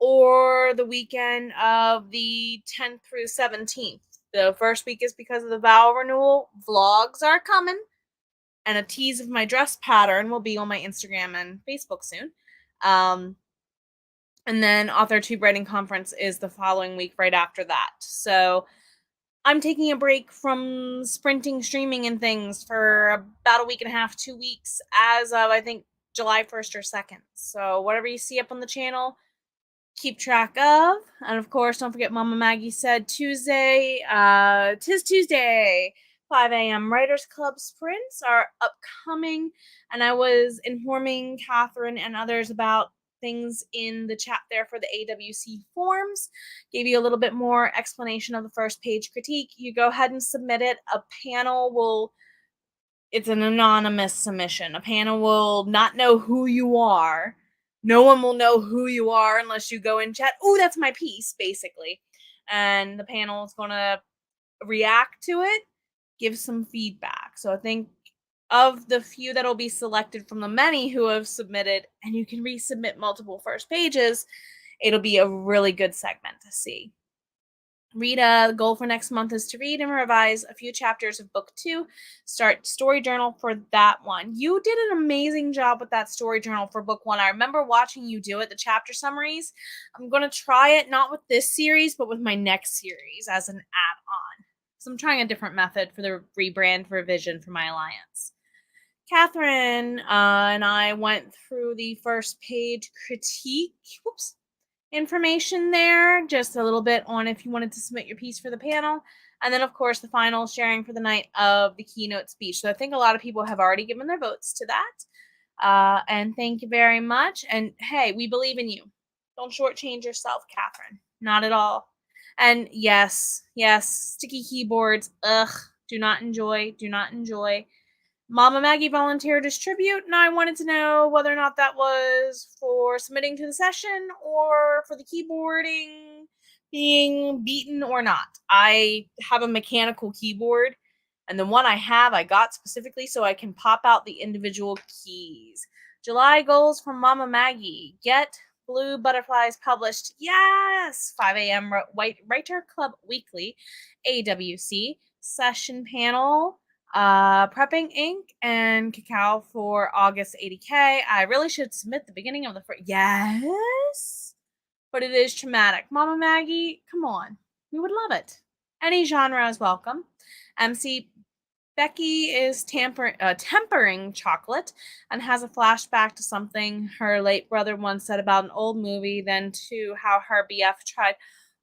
or the weekend of the 10th through 17th. The first week is because of the vow renewal. Vlogs are coming, and a tease of my dress pattern will be on my Instagram and Facebook soon. And then AuthorTube Writing Conference is the following week right after that. So I'm taking a break from sprinting, streaming, and things for about a week and a half, 2 weeks, as of, I think, July 1st or 2nd. So whatever you see up on the channel, keep track of. And of course, don't forget Mama Maggie said Tuesday, 'tis Tuesday, 5 a.m. Writers Club sprints are upcoming. And I was informing Catherine and others about things in the chat there for the AWC forms. Gave you a little bit more explanation of the first page critique. You go ahead and submit it. A panel will, it's an anonymous submission. A panel will not know who you are. No one will know who you are unless you go in chat. Oh, that's my piece, basically. And the panel is going to react to it, give some feedback. So I think of the few that'll be selected from the many who have submitted, and you can resubmit multiple first pages, it'll be a really good segment to see. Rita, the goal for next month is to read and revise a few chapters of book 2. Start story journal for that one. You did an amazing job with that story journal for book 1. I remember watching you do it, the chapter summaries. I'm going to try it not with this series, but with my next series as an add-on. So I'm trying a different method for the rebrand revision for my alliance. Catherine and I went through the first page critique. Information there, just a little bit on if you wanted to submit your piece for the panel, and then of course the final sharing for the night of the keynote speech. So I think a lot of people have already given their votes to that, and thank you very much. And hey, we believe in you. Don't shortchange yourself, Catherine. Not at all. And yes, sticky keyboards. Ugh, do not enjoy. Mama Maggie volunteered as tribute, and I wanted to know whether or not that was for submitting to the session or for the keyboarding being beaten or not. I have a mechanical keyboard, and the one I have I got specifically so I can pop out the individual keys. July goals from Mama Maggie. Get Blue Butterflies published. Yes! 5 a.m. Writer Club Weekly, AWC, session panel, prepping ink and cacao for August 80K. I really should submit the beginning of the first. Yes, but it is traumatic. Mama Maggie, come on, we would love it. Any genre is welcome. MC Becky is tempering chocolate and has a flashback to something her late brother once said about an old movie, then to how her BF tried,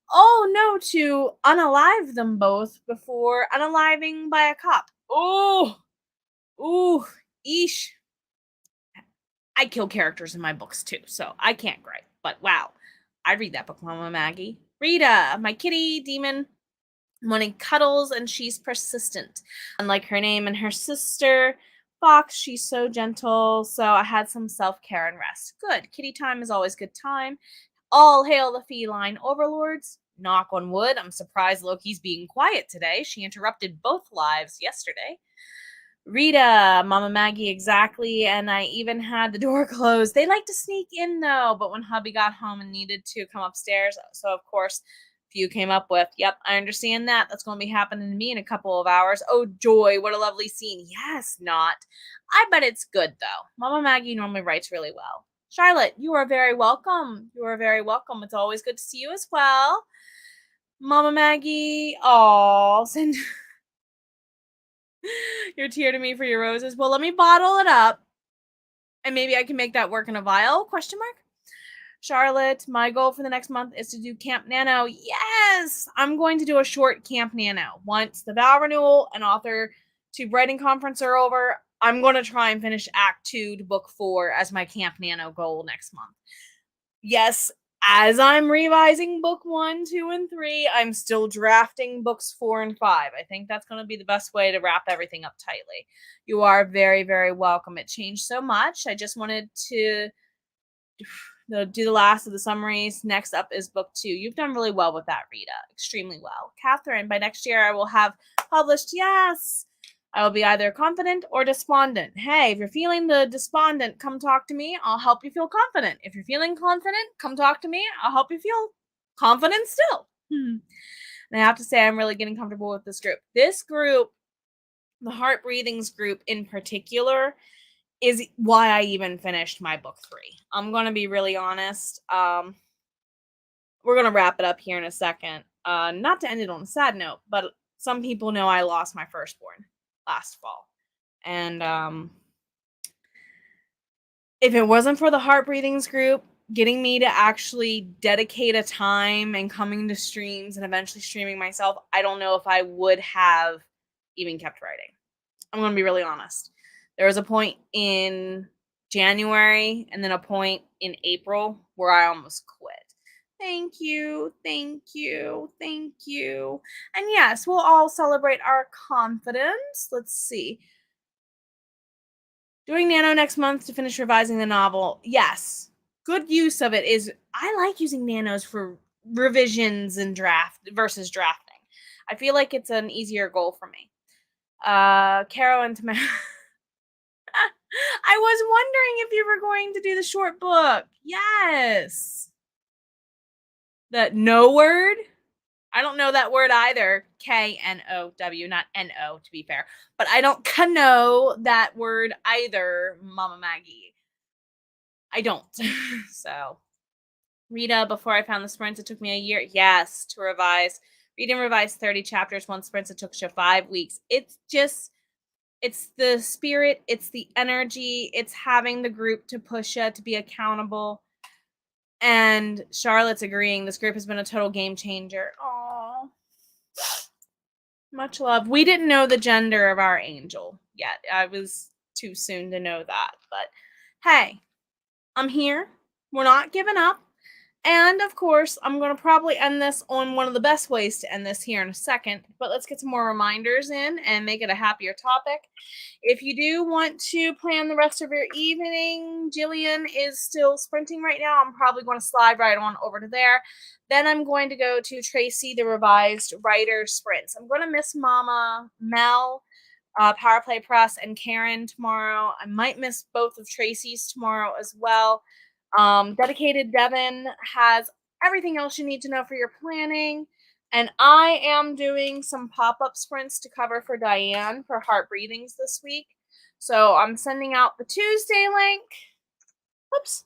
oh no, to unalive them both before unaliving by a cop. Oh, ooh, eesh. I kill characters in my books too, so I can't gripe. But wow, I'd read that book, Mama Maggie. Rita, my kitty demon, wanting cuddles, and she's persistent. Unlike her name and her sister, Fox, she's so gentle, so I had some self-care and rest. Good. Kitty time is always good time. All hail the feline overlords. knock on wood. I'm surprised Loki's being quiet today. She interrupted both lives yesterday. Rita, Mama Maggie, exactly. And I even had the door closed. They like to sneak in though, but when hubby got home and needed to come upstairs, so of course, few came up with, yep, I understand that. That's going to be happening to me in a couple of hours. Oh, joy, what a lovely scene. Yes, not. I bet it's good though. Mama Maggie normally writes really well. Charlotte, you are very welcome. You are very welcome. It's always good to see you as well. Mama Maggie, send your tear to me for your roses. Well, let me bottle it up, and maybe I can make that work in a vial? Question mark. Charlotte, my goal for the next month is to do Camp Nano. Yes, I'm going to do a short Camp Nano. Once the vow renewal and author to writing conference are over, I'm going to try and finish Act 2 to Book 4 as my Camp Nano goal next month. Yes, as I'm revising book 1, 2, and 3, I'm still drafting books 4 and 5. I think that's going to be the best way to wrap everything up tightly. You are very, very welcome. It changed so much. I just wanted to do the last of the summaries. Next up is book 2. You've done really well with that, Rita. Extremely well. Catherine, by next year I will have published. Yes. I will be either confident or despondent. Hey, if you're feeling the despondent, come talk to me. I'll help you feel confident. If you're feeling confident, come talk to me. I'll help you feel confident still. And I have to say, I'm really getting comfortable with this group. This group, the Heart Breathings group in particular, is why I even finished my book 3. I'm going to be really honest. We're going to wrap it up here in a second. Not to end it on a sad note, but some people know I lost my firstborn last fall. And if it wasn't for the Heart Breathings group getting me to actually dedicate a time and coming to streams and eventually streaming myself, I don't know if I would have even kept writing. I'm going to be really honest. There was a point in January and then a point in April where I almost quit. Thank you, thank you, thank you. And yes, we'll all celebrate our confidence. Let's see. Doing Nano next month to finish revising the novel. Yes. Good use of it is, I like using Nanos for revisions and draft versus drafting. I feel like it's an easier goal for me. Caro and Tomato. I was wondering if you were going to do the short book. Yes. The no word? I don't know that word either. K-N-O-W, not N-O to be fair. But I don't know that word either, Mama Maggie. I don't. So, Rita, before I found the sprints, it took me a year. Yes, to revise. Read and revise 30 chapters, one sprints, it took you 5 weeks. It's just, it's the spirit, it's the energy, it's having the group to push you, to be accountable. And Charlotte's agreeing. This group has been a total game changer. Aww. Much love. We didn't know the gender of our angel yet. I was too soon to know that. But hey, I'm here. We're not giving up. And of course, I'm going to probably end this on one of the best ways to end this here in a second. But let's get some more reminders in and make it a happier topic. If you do want to plan the rest of your evening, Jillian is still sprinting right now. I'm probably going to slide right on over to there. Then I'm going to go to Tracy, the revised writer sprints. I'm going to miss Mama, Mel, Power Play Press, and Karen tomorrow. I might miss both of Tracy's tomorrow as well. Dedicated Devin has everything else you need to know for your planning. And I am doing some pop-up sprints to cover for Diane for Heart Breathings this week. So I'm sending out the Tuesday link. Whoops.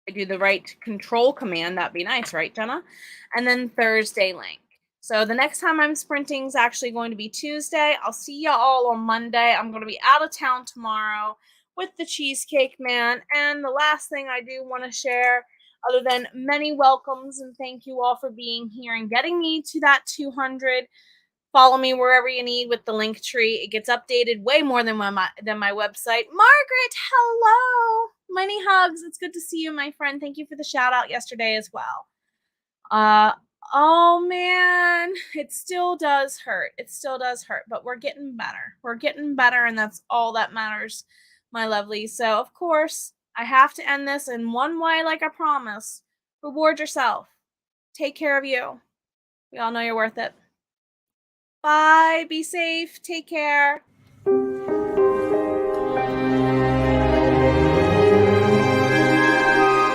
I do the right control command. That'd be nice, right, Jenna? And then Thursday link. So the next time I'm sprinting is actually going to be Tuesday. I'll see you all on Monday. I'm going to be out of town tomorrow with the Cheesecake Man. And the last thing I do want to share, other than many welcomes and thank you all for being here and getting me to that 200. Follow me wherever you need with the link tree. It gets updated way more than my website. Margaret, hello. Many hugs. It's good to see you, my friend. Thank you for the shout out yesterday as well. Oh man, it still does hurt. It still does hurt, but we're getting better. We're getting better, and that's all that matters, my lovely. So, of course, I have to end this in one way, like I promised. Reward yourself. Take care of you. We all know you're worth it. Bye. Be safe. Take care.